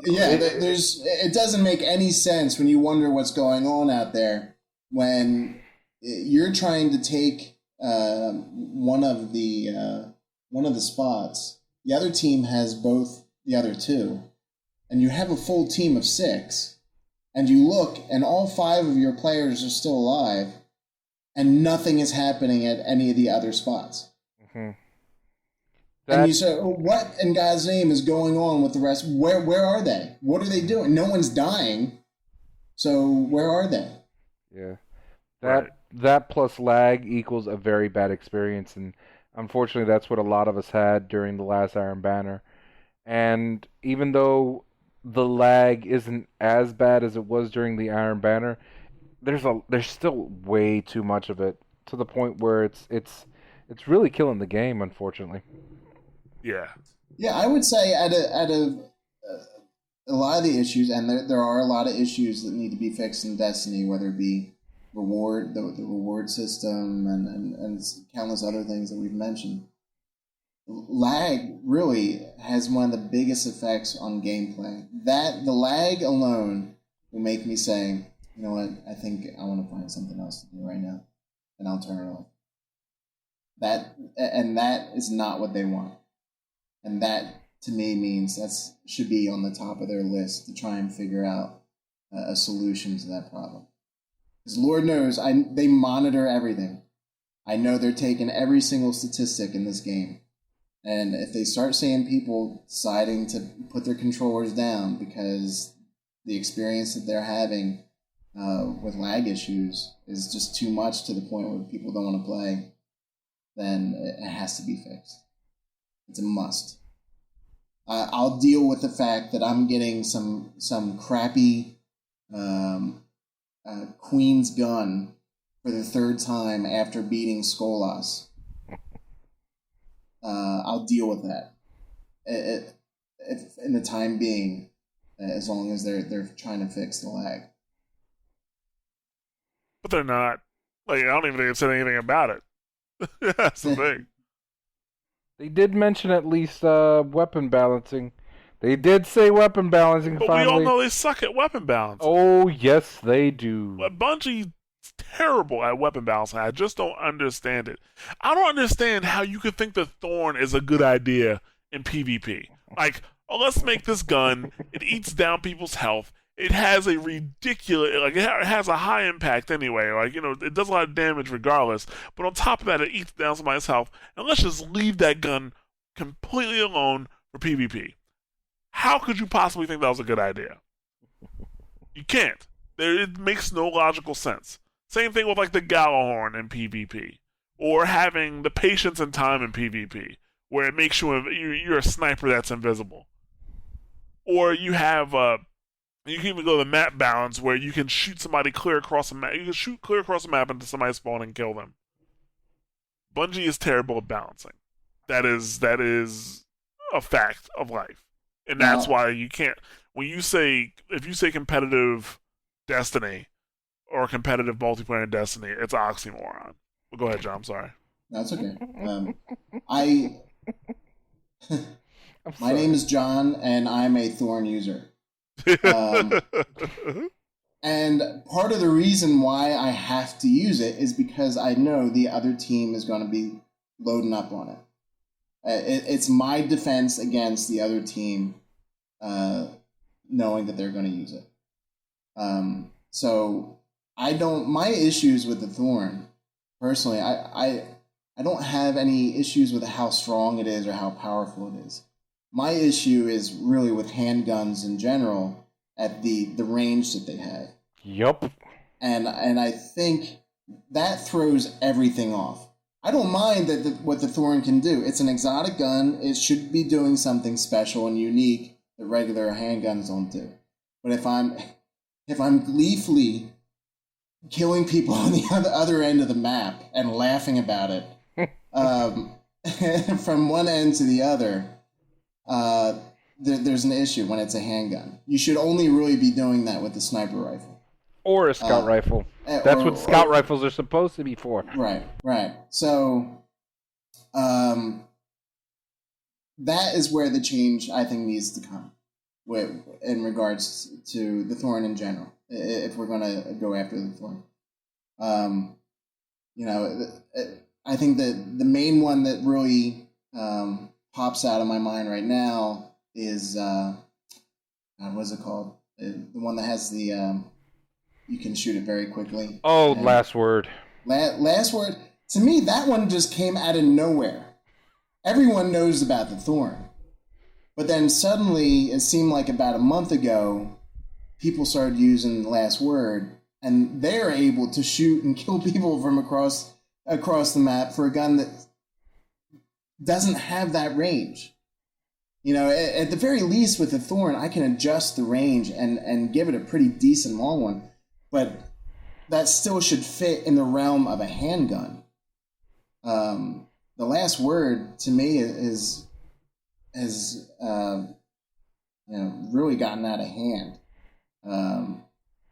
Yeah, it doesn't make any sense when you wonder what's going on out there when you're trying to take one of the spots. The other team has both the other 2, and you have a full team of 6, and you look, and all 5 of your players are still alive, and nothing is happening at any of the other spots. Mm-hmm. And you say, what in God's name is going on with the rest? Where are they? What are they doing? No one's dying, so where are they? Yeah, that plus lag equals a very bad experience, and unfortunately, that's what a lot of us had during the last Iron Banner. And even though the lag isn't as bad as it was during the Iron Banner, there's still way too much of it, to the point where it's really killing the game, unfortunately. Yeah. Yeah, I would say a lot of the issues, and there are a lot of issues that need to be fixed in Destiny, whether it be the reward system and countless other things that we've mentioned. Lag really has one of the biggest effects on gameplay. That the lag alone will make me say, you know what, I think I want to find something else to do right now, and I'll turn it off. That is not what they want, and that to me means that should be on the top of their list to try and figure out a solution to that problem. Because Lord knows, they monitor everything. I know they're taking every single statistic in this game. And if they start seeing people deciding to put their controllers down because the experience that they're having with lag issues is just too much to the point where people don't want to play, then it has to be fixed. It's a must. I'll deal with the fact that I'm getting some crappy Queen's Gun for the third time after beating Skolas. I'll deal with that. If in the time being, as long as they're trying to fix the lag. But they're not. Like, I don't even think they've said anything about it. That's the thing. They did mention at least weapon balancing. They did say weapon balancing But finally. we all know they suck at weapon balancing. Oh, yes, they do. Bungie's terrible at weapon balancing. I just don't understand it. I don't understand how you could think the Thorn is a good idea in PvP. Like, oh, let's make this gun. It eats down people's health. It has a ridiculous, like, it has a high impact anyway. Like, you know, it does a lot of damage regardless. But on top of that, it eats down somebody's health. And let's just leave that gun completely alone for PvP. How could you possibly think that was a good idea? You can't. It makes no logical sense. Same thing with, like, the Gallahorn in PvP. Or having the patience and time in PvP, where it makes you're a sniper that's invisible. Or you have, you can even go to the map balance, where you can shoot somebody clear across the map. You can shoot clear across the map into somebody's spawn and kill them. Bungie is terrible at balancing. That is a fact of life. And that's why you can't, if you say competitive Destiny or competitive multiplayer in Destiny, it's oxymoron. Well, go ahead, John. I'm sorry. That's okay. My name is John, and I'm a Thorn user. And part of the reason why I have to use it is because I know the other team is going to be loading up on it. It's my defense against the other team, knowing that they're going to use it. So my issues with the Thorn, personally, I don't have any issues with how strong it is or how powerful it is. My issue is really with handguns in general at the range that they have. Yup. And I think that throws everything off. I don't mind what the Thorn can do. It's an exotic gun. It should be doing something special and unique that regular handguns don't do. But if I'm gleefully killing people on the other end of the map and laughing about it, from one end to the other, there's an issue when it's a handgun. You should only really be doing that with the sniper rifle. Or a scout rifle. That's what scout rifles are supposed to be for. Right. So, that is where the change, I think, needs to come in regards to the Thorn in general, if we're going to go after the Thorn. I think that the main one that really pops out of my mind right now is, what is it called? The one that has the... you can shoot it very quickly. Oh, Last Word. Last Word. To me, that one just came out of nowhere. Everyone knows about the Thorn. But then suddenly, it seemed like about a month ago, people started using the Last Word, and they're able to shoot and kill people from across the map for a gun that doesn't have that range. You know, at the very least with the Thorn, I can adjust the range and give it a pretty decent long one. But that still should fit in the realm of a handgun. The Last Word, to me, is really gotten out of hand.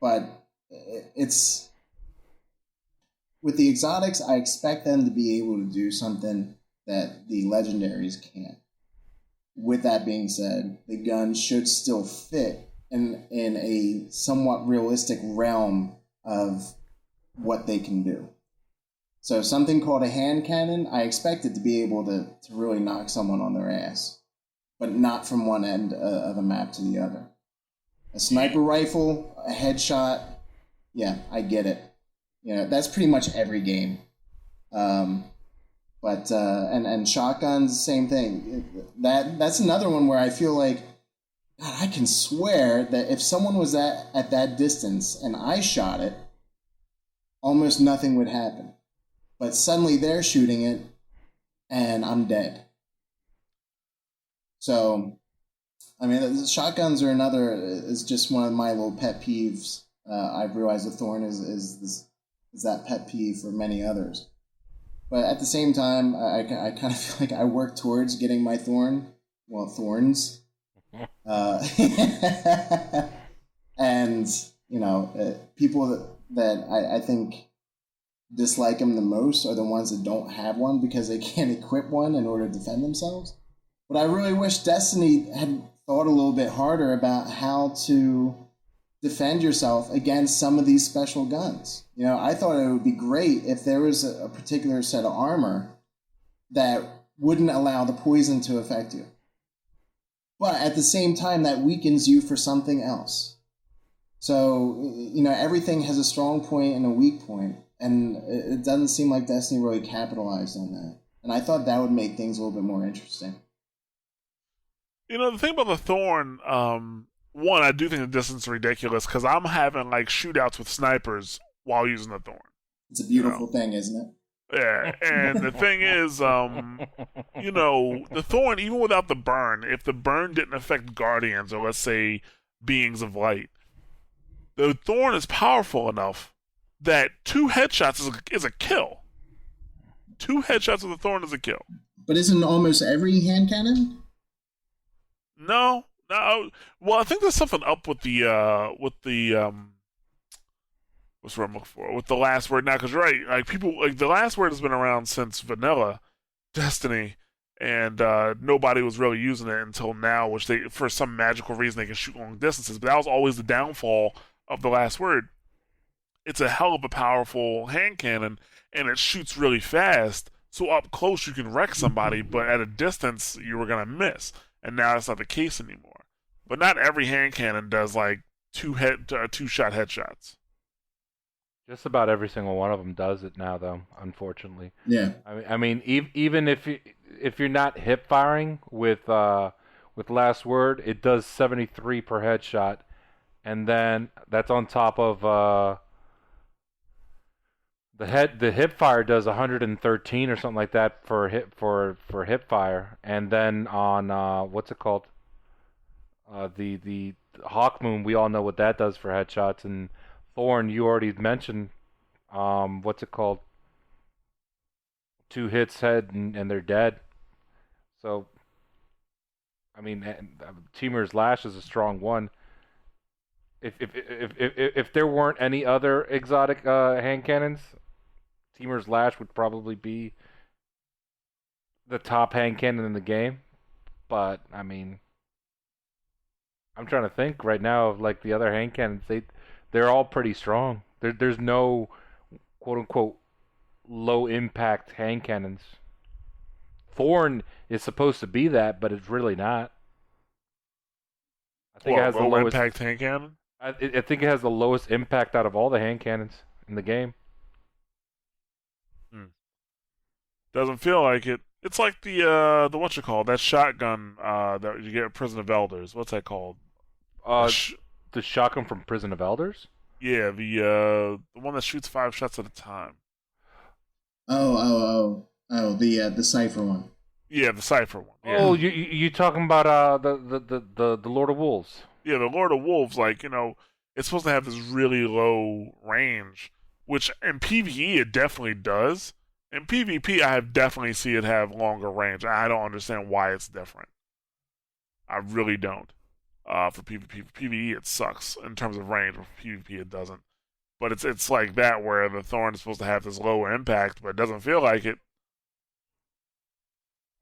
But it's with the exotics, I expect them to be able to do something that the legendaries can't. With that being said, the gun should still fit in a somewhat realistic realm of what they can do. So something called a hand cannon, I expect it to be able to really knock someone on their ass, but not from one end of a map to the other. A sniper rifle, a headshot, yeah, I get it. That's pretty much every game. But and shotguns, same thing. That's another one where I feel like, God, I can swear that if someone was at that distance and I shot it, almost nothing would happen. But suddenly they're shooting it, and I'm dead. So, I mean, shotguns are is just one of my little pet peeves. I've realized the Thorn is that pet peeve for many others. But at the same time, I kind of feel like I work towards getting my thorns. And, people that I think dislike them the most are the ones that don't have one because they can't equip one in order to defend themselves. But I really wish Destiny had thought a little bit harder about how to defend yourself against some of these special guns. I thought it would be great if there was a particular set of armor that wouldn't allow the poison to affect you. But at the same time, that weakens you for something else. So, everything has a strong point and a weak point, and it doesn't seem like Destiny really capitalized on that. And I thought that would make things a little bit more interesting. The thing about the Thorn, one, I do think the distance is ridiculous because I'm having like shootouts with snipers while using the Thorn. It's a beautiful thing, isn't it? Yeah, and the thing is, the Thorn, even without the burn, if the burn didn't affect Guardians or let's say beings of light, the Thorn is powerful enough that 2 headshots is a kill. 2 headshots with the Thorn is a kill. But isn't almost every hand cannon? No. Well, I think there's something up with the what's what I'm looking for with the last word now, because you're right, like people like the last word has been around since vanilla Destiny, and nobody was really using it until now, which they for some magical reason they can shoot long distances. But that was always the downfall of the last word. It's a hell of a powerful hand cannon, and it shoots really fast. So up close you can wreck somebody, but at a distance you were gonna miss. And now that's not the case anymore. But not every hand cannon does like 2-shot headshots. Just about every single one of them does it now, though. Unfortunately. Yeah. I mean, even if you're not hip firing with last word, it does 73 per headshot, and then that's on top of the hip fire does 113 or something like that for hip fire, and then on what's it called? The Hawk Moon, we all know what that does for headshots, and Thorn, you already mentioned, what's it called? 2 hits head and they're dead. So, I mean, Teamer's Lash is a strong one. If there weren't any other exotic hand cannons, Teamer's Lash would probably be the top hand cannon in the game. But I mean, I'm trying to think right now of like the other hand cannons. They're all pretty strong. There's no quote unquote low impact hand cannons. Thorn is supposed to be that, but it's really not. I think it has the lowest impact hand cannon. I think it has the lowest impact out of all the hand cannons in the game. Doesn't feel like it. It's like the what you call that shotgun that you get at Prison of Elders. What's that called? The shotgun from Prison of Elders? Yeah, the one that shoots 5 shots at a time. Oh, the Cypher one. Yeah, the Cypher one. Yeah. Oh, you talking about the Lord of Wolves? Yeah, the Lord of Wolves, like, it's supposed to have this really low range, which in PvE it definitely does. In PvP, I have definitely seen it have longer range. I don't understand why it's different. I really don't. for PvP. For PvE, it sucks in terms of range. For PvP, it doesn't. But it's like that where the Thorn is supposed to have this lower impact, but it doesn't feel like it.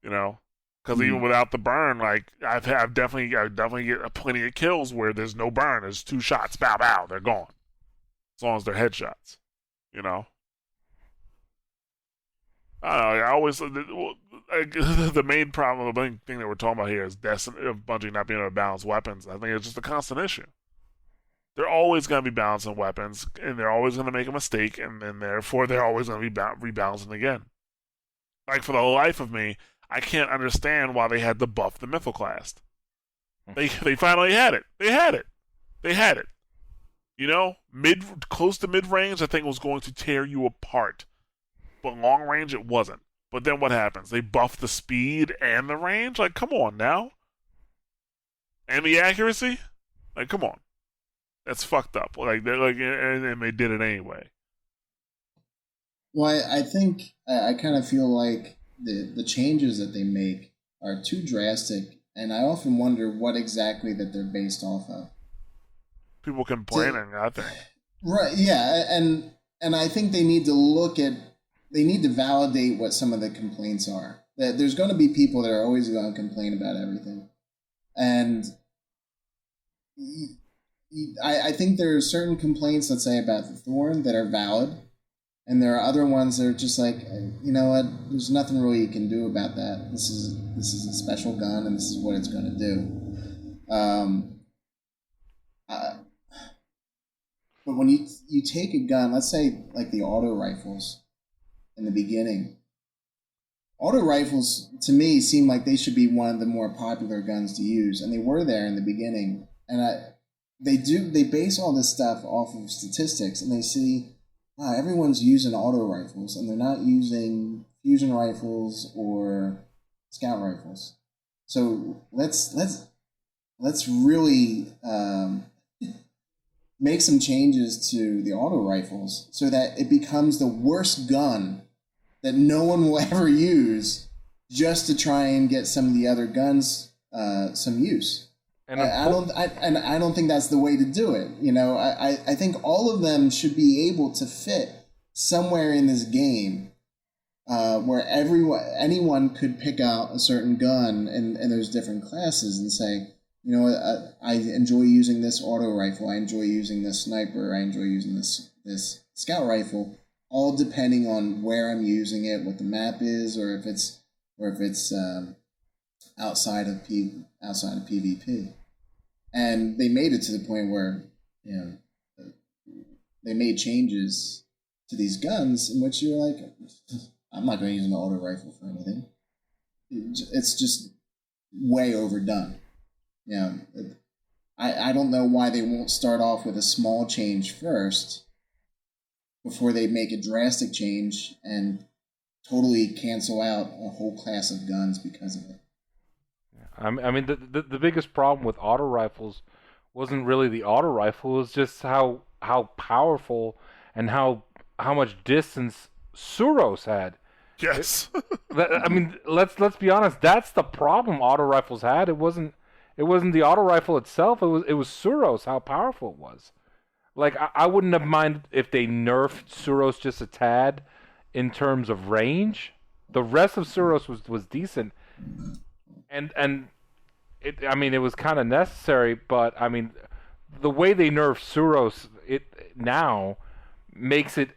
You know, because even without the burn, like I've definitely get plenty of kills where there's no burn. There's 2 shots, bow bow, they're gone. As long as they're headshots. You know. I don't know. I always the main problem, the main thing that we're talking about here is Bungie not being able to balance weapons. I think it's just a constant issue. They're always going to be balancing weapons, and they're always going to make a mistake, and then therefore they're always going to be rebalancing again. Like for the life of me, I can't understand why they had to buff the Mythoclast. They finally had it. They had it. You know, close to mid range, I think was going to tear you apart. But long range, it wasn't. But then what happens? They buff the speed and the range? Like, come on now. And the accuracy? Like, come on. That's fucked up. Like, and they did it anyway. Well, I think I kind of feel like the changes that they make are too drastic, and I often wonder what exactly that they're based off of. People complaining, I think. Right, yeah, and I think they need to validate what some of the complaints are. That there's going to be people that are always going to complain about everything. And I think there are certain complaints, let's say, about the Thorn that are valid. And there are other ones that are just like, you know what, there's nothing really you can do about that. This is a special gun, and this is what it's going to do. But when you take a gun, let's say like the auto rifles in the beginning, auto rifles to me seem like they should be one of the more popular guns to use, and they were there in the beginning. And they base all this stuff off of statistics, and they see, wow, everyone's using auto rifles, and they're not using fusion rifles or scout rifles. So let's really make some changes to the auto rifles so that it becomes the worst gun that no one will ever use, just to try and get some of the other guns some use. And I don't think that's the way to do it. You know, I think all of them should be able to fit somewhere in this game where anyone could pick out a certain gun, and there's different classes, and say, you know, I enjoy using this auto rifle, I enjoy using this sniper, I enjoy using this scout rifle, all depending on where I'm using it, what the map is, or if it's outside of PvP. And they made it to the point where, you know, they made changes to these guns in which you're like, I'm not going to use an auto rifle for anything. It's just way overdone. You know, I don't know why they won't start off with a small change first before they make a drastic change and totally cancel out a whole class of guns because of it. I mean, the biggest problem with auto rifles wasn't really the auto rifle; it was just how powerful and how much distance Suros had. Yes. I mean, let's be honest. That's the problem auto rifles had. It wasn't the auto rifle itself. It was Suros, how powerful it was. Like I wouldn't have minded if they nerfed Suros just a tad in terms of range. The rest of Suros was decent. And it was kind of necessary, but I mean, the way they nerf Suros now makes it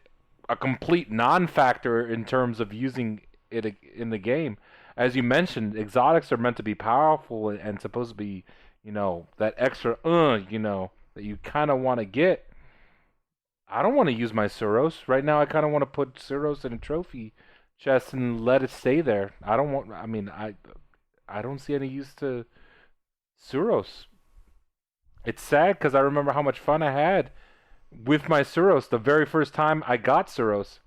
a complete non-factor in terms of using it in the game. As you mentioned, exotics are meant to be powerful and supposed to be, you know, that extra, you know, that you kind of want to get. I don't want to use my Suros right now. I kind of want to put Suros in a trophy chest and let it stay there. I don't want. I mean, I don't see any use to Suros. It's sad because I remember how much fun I had with my Suros the very first time I got Suros.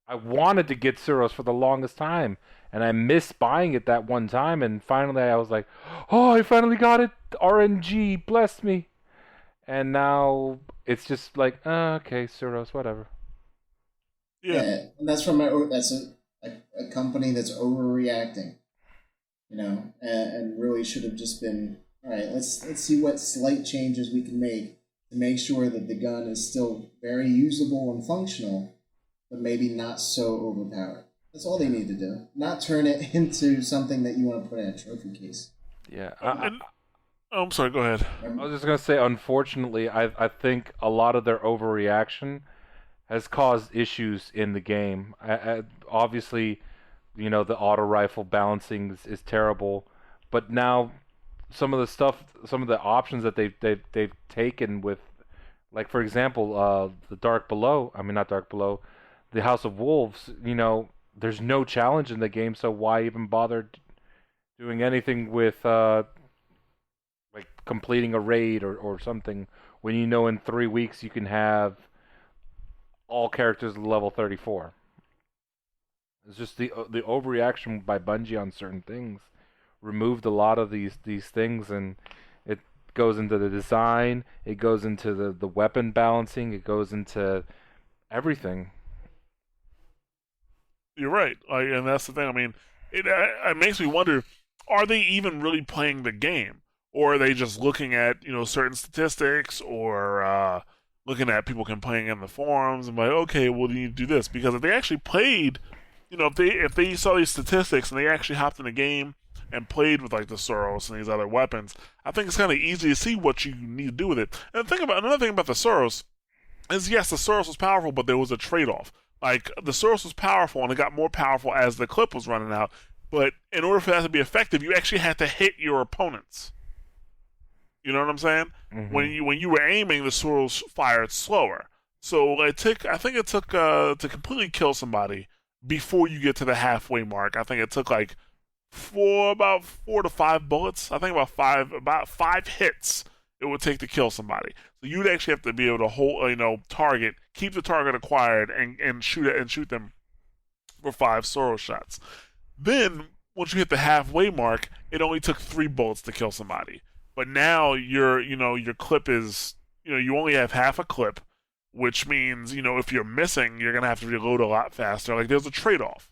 I wanted to get Suros for the longest time, and I missed buying it that one time, and finally I was like, oh, I finally got it! RNG, bless me! And now it's just like, okay, Suros, whatever. Yeah, and that's from that's a company that's overreacting. You know, and really should have just been All right, let's see what slight changes we can make sure that the gun is still very usable and functional, but maybe not so overpowered. That's all they need to do. Not turn it into something that you want to put in a trophy case. Yeah, I'm sorry. Go ahead. I was just gonna say, unfortunately, I think a lot of their overreaction has caused issues in the game. Obviously, you know, the auto rifle balancing is terrible, but now some of the stuff, some of the options that they've taken with, like for example, the Dark Below. I mean, not Dark Below, the House of Wolves. You know, there's no challenge in the game, so why even bother doing anything with like completing a raid or something when you know in 3 weeks you can have all characters level 34. It's just the overreaction by Bungie on certain things removed a lot of these things, and it goes into the design, it goes into the weapon balancing, it goes into everything. You're right. Like, and that's the thing. I mean, it makes me wonder: are they even really playing the game, or are they just looking at certain statistics, or looking at people complaining in the forums and like, okay, well, you need to do this because if they actually played, if they saw these statistics and they actually hopped in the game and played with like the Soros and these other weapons, I think it's kind of easy to see what you need to do with it. And another thing about the Soros is yes, the Soros was powerful, but there was a trade-off. Like the Soros was powerful, and it got more powerful as the clip was running out. But in order for that to be effective, you actually had to hit your opponents. You know what I'm saying? Mm-hmm. When you were aiming, the Soros fired slower. So I think it took to completely kill somebody before you get to the halfway mark. I think it took like about 4 to 5 bullets. I think about five hits it would take to kill somebody. So you'd actually have to be able to hold, target, keep the target acquired, and shoot them for 5 Soros shots. Then once you hit the halfway mark, it only took 3 bullets to kill somebody. But now your clip is, you only have half a clip, which means, if you're missing, you're gonna have to reload a lot faster. Like there's a trade-off,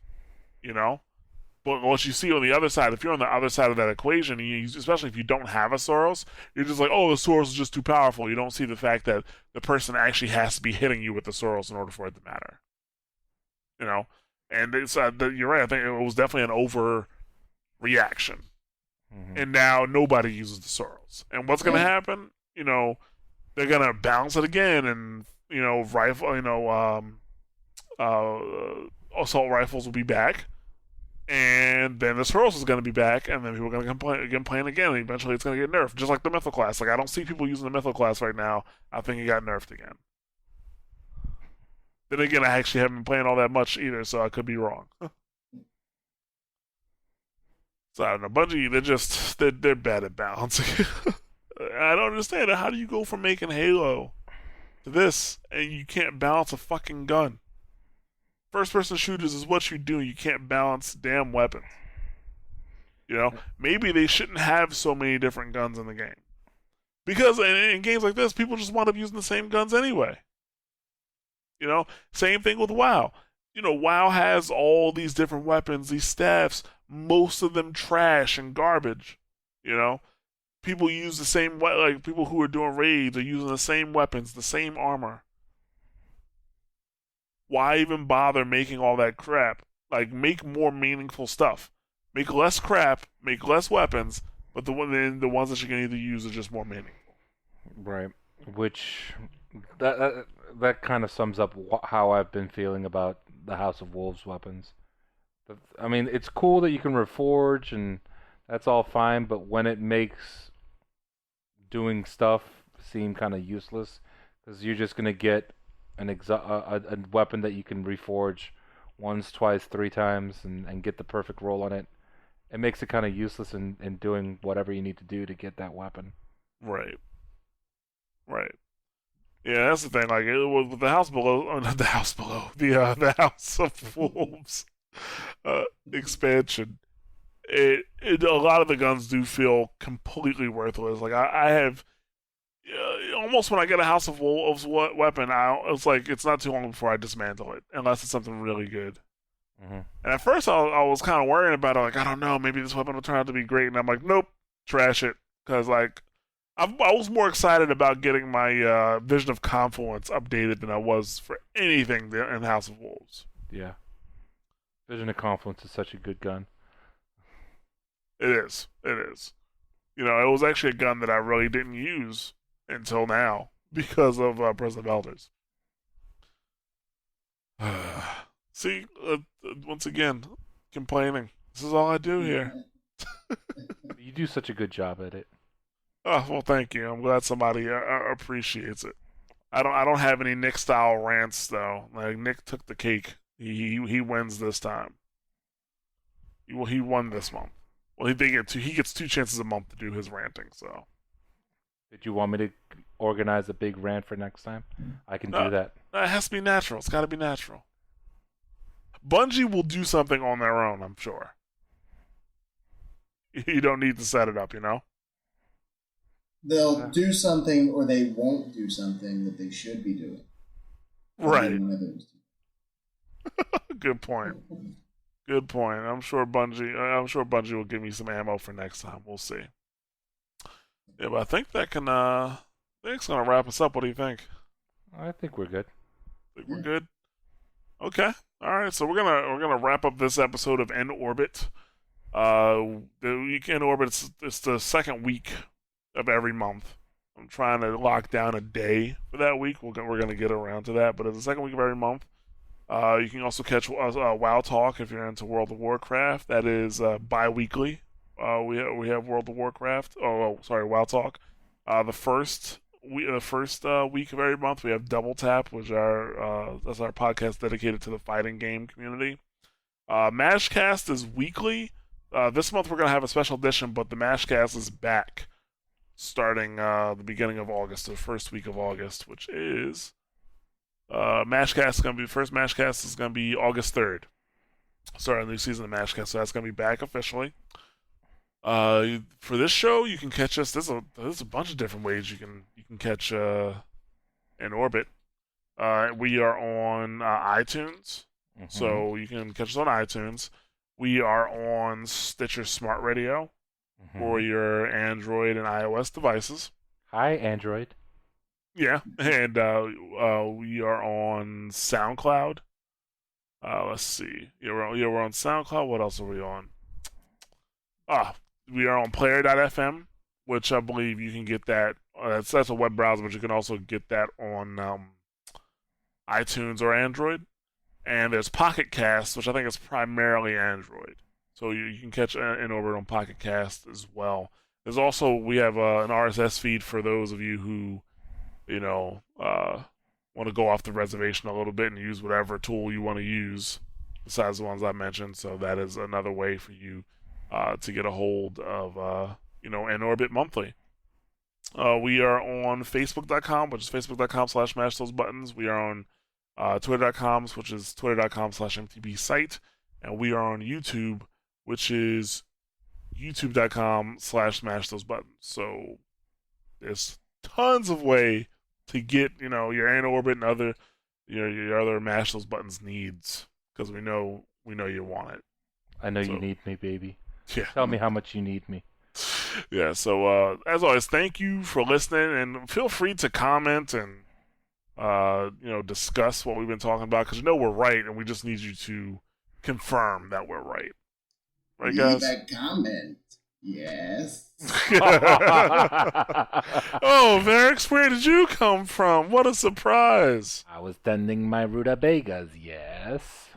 But what you see on the other side, if you're on the other side of that equation, especially if you don't have a Soros, you're just like, oh, the Soros is just too powerful. You don't see the fact that the person actually has to be hitting you with the Soros in order for it to matter. And it's you're right. I think it was definitely an overreaction. Mm-hmm. And now nobody uses the Soros. And what's going to happen? They're going to balance it again, and assault rifles will be back. And then the Soros is going to be back, and then people are going to complain again, and eventually it's going to get nerfed, just like the Mythical class. Like, I don't see people using the Mythical class right now. I think it got nerfed again. Then again, I actually haven't been playing all that much either, so I could be wrong. So I don't know. Bungie, they're bad at balancing. I don't understand it. How do you go from making Halo to this, and you can't balance a fucking gun? First-person shooters is what you do. You can't balance damn weapons. Maybe they shouldn't have so many different guns in the game. Because in games like this, people just wind up using the same guns anyway. Same thing with WoW. WoW has all these different weapons, these staffs, most of them trash and garbage. People use the same, like people who are doing raids are using the same weapons, the same armor. Why even bother making all that crap? Like, make more meaningful stuff. Make less crap, make less weapons, but the ones that you can either use are just more meaningful. Right. Which that kind of sums up how I've been feeling about the House of Wolves weapons. I mean, it's cool that you can reforge, and that's all fine, but when it makes doing stuff seem kind of useless, because you're just going to get a weapon that you can reforge once, twice, 3 times and get the perfect roll on it. It makes it kind of useless in doing whatever you need to do to get that weapon. Right. Yeah, that's the thing. Like, it was with the House Below, not the House Below, the House of Wolves expansion. A lot of the guns do feel completely worthless. Like I have. Almost when I get a House of Wolves weapon, it's like it's not too long before I dismantle it, unless it's something really good. Mm-hmm. And at first, I was kind of worrying about it. Like, I don't know, maybe this weapon will turn out to be great. And I'm like, nope, trash it. because like I was more excited about getting my Vision of Confluence updated than I was for anything in House of Wolves. Yeah. Vision of Confluence is such a good gun. It is. It is. You know, it was actually a gun that I really didn't use until now because of Prison of Elders. See, once again, complaining. This is all I do here. You do such a good job at it. Oh, well, thank you. I'm glad somebody appreciates it. I don't have any Nick style rants though. Like Nick took the cake. He wins this time. He won this month. Well, he gets 2 chances a month to do his ranting. So. Did you want me to organize a big rant for next time? I can do that. It has to be natural. It's got to be natural. Bungie will do something on their own, I'm sure. You don't need to set it up, you know? They'll do something or they won't do something that they should be doing. Right. Good point. Good point. I'm sure Bungie will give me some ammo for next time. We'll see. Yeah, but I think that can I think it's gonna wrap us up. What do you think? I think we're good. Think we're good? Okay. Alright, so we're gonna wrap up this episode of In Orbit. The week In Orbit, it's the second week of every month. I'm trying to lock down a day for that week. We're gonna get around to that, but it's the second week of every month. You can also catch WoW Talk if you're into World of Warcraft. That is bi-weekly. We have World of Warcraft. WoW Talk. The first week of every month we have Double Tap, which that's our podcast dedicated to the fighting game community. Mashcast is weekly. This month we're gonna have a special edition, but the Mashcast is back starting the beginning of August, the first week of August, which is Mashcast is gonna be the first Mashcast is gonna be August 3rd. Start a new season of Mashcast, so that's gonna be back officially. For this show, you can catch us. There's a bunch of different ways you can catch In Orbit. We are on iTunes, so you can catch us on iTunes. We are on Stitcher Smart Radio for your Android and iOS devices. Hi, Android. Yeah, and we are on SoundCloud. Let's see. Yeah, we're on SoundCloud. What else are we on? We are on Player.fm, which I believe you can get that. That's a web browser, but you can also get that on iTunes or Android. And there's Pocket Cast, which I think is primarily Android. So you can catch In Orbit on Pocket Cast as well. There's also, we have an RSS feed for those of you who, want to go off the reservation a little bit and use whatever tool you want to use besides the ones I mentioned. So that is another way for you to get a hold of, In Orbit Monthly. We are on Facebook.com, which is Facebook.com/mashthosebuttons. We are on Twitter.com, which is Twitter.com/MTB site. And we are on YouTube, which is YouTube.com/mashthosebuttons. So there's tons of way to get, your In Orbit and other your other Mash Those Buttons needs, because we know you want it. I know you need me, baby. Yeah. Tell me how much you need me. Yeah, so as always, thank you for listening, and feel free to comment and discuss what we've been talking about, because we're right, and we just need you to confirm that we're right. Right, guys? Leave a comment. Yes. Oh, Varix, where did you come from? What a surprise. I was tending my rutabagas, yes.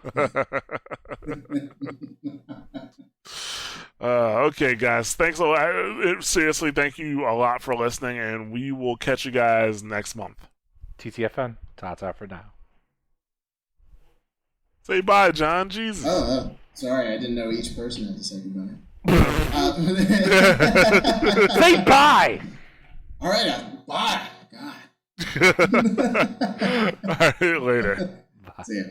Okay, guys. Thanks a lot. Seriously, thank you a lot for listening, and we will catch you guys next month. TTFN. Ta-ta for now. Say bye, John. Jesus. Oh, sorry. I didn't know each person had to say goodbye. Say bye! All right, bye. God. All right, later. See ya.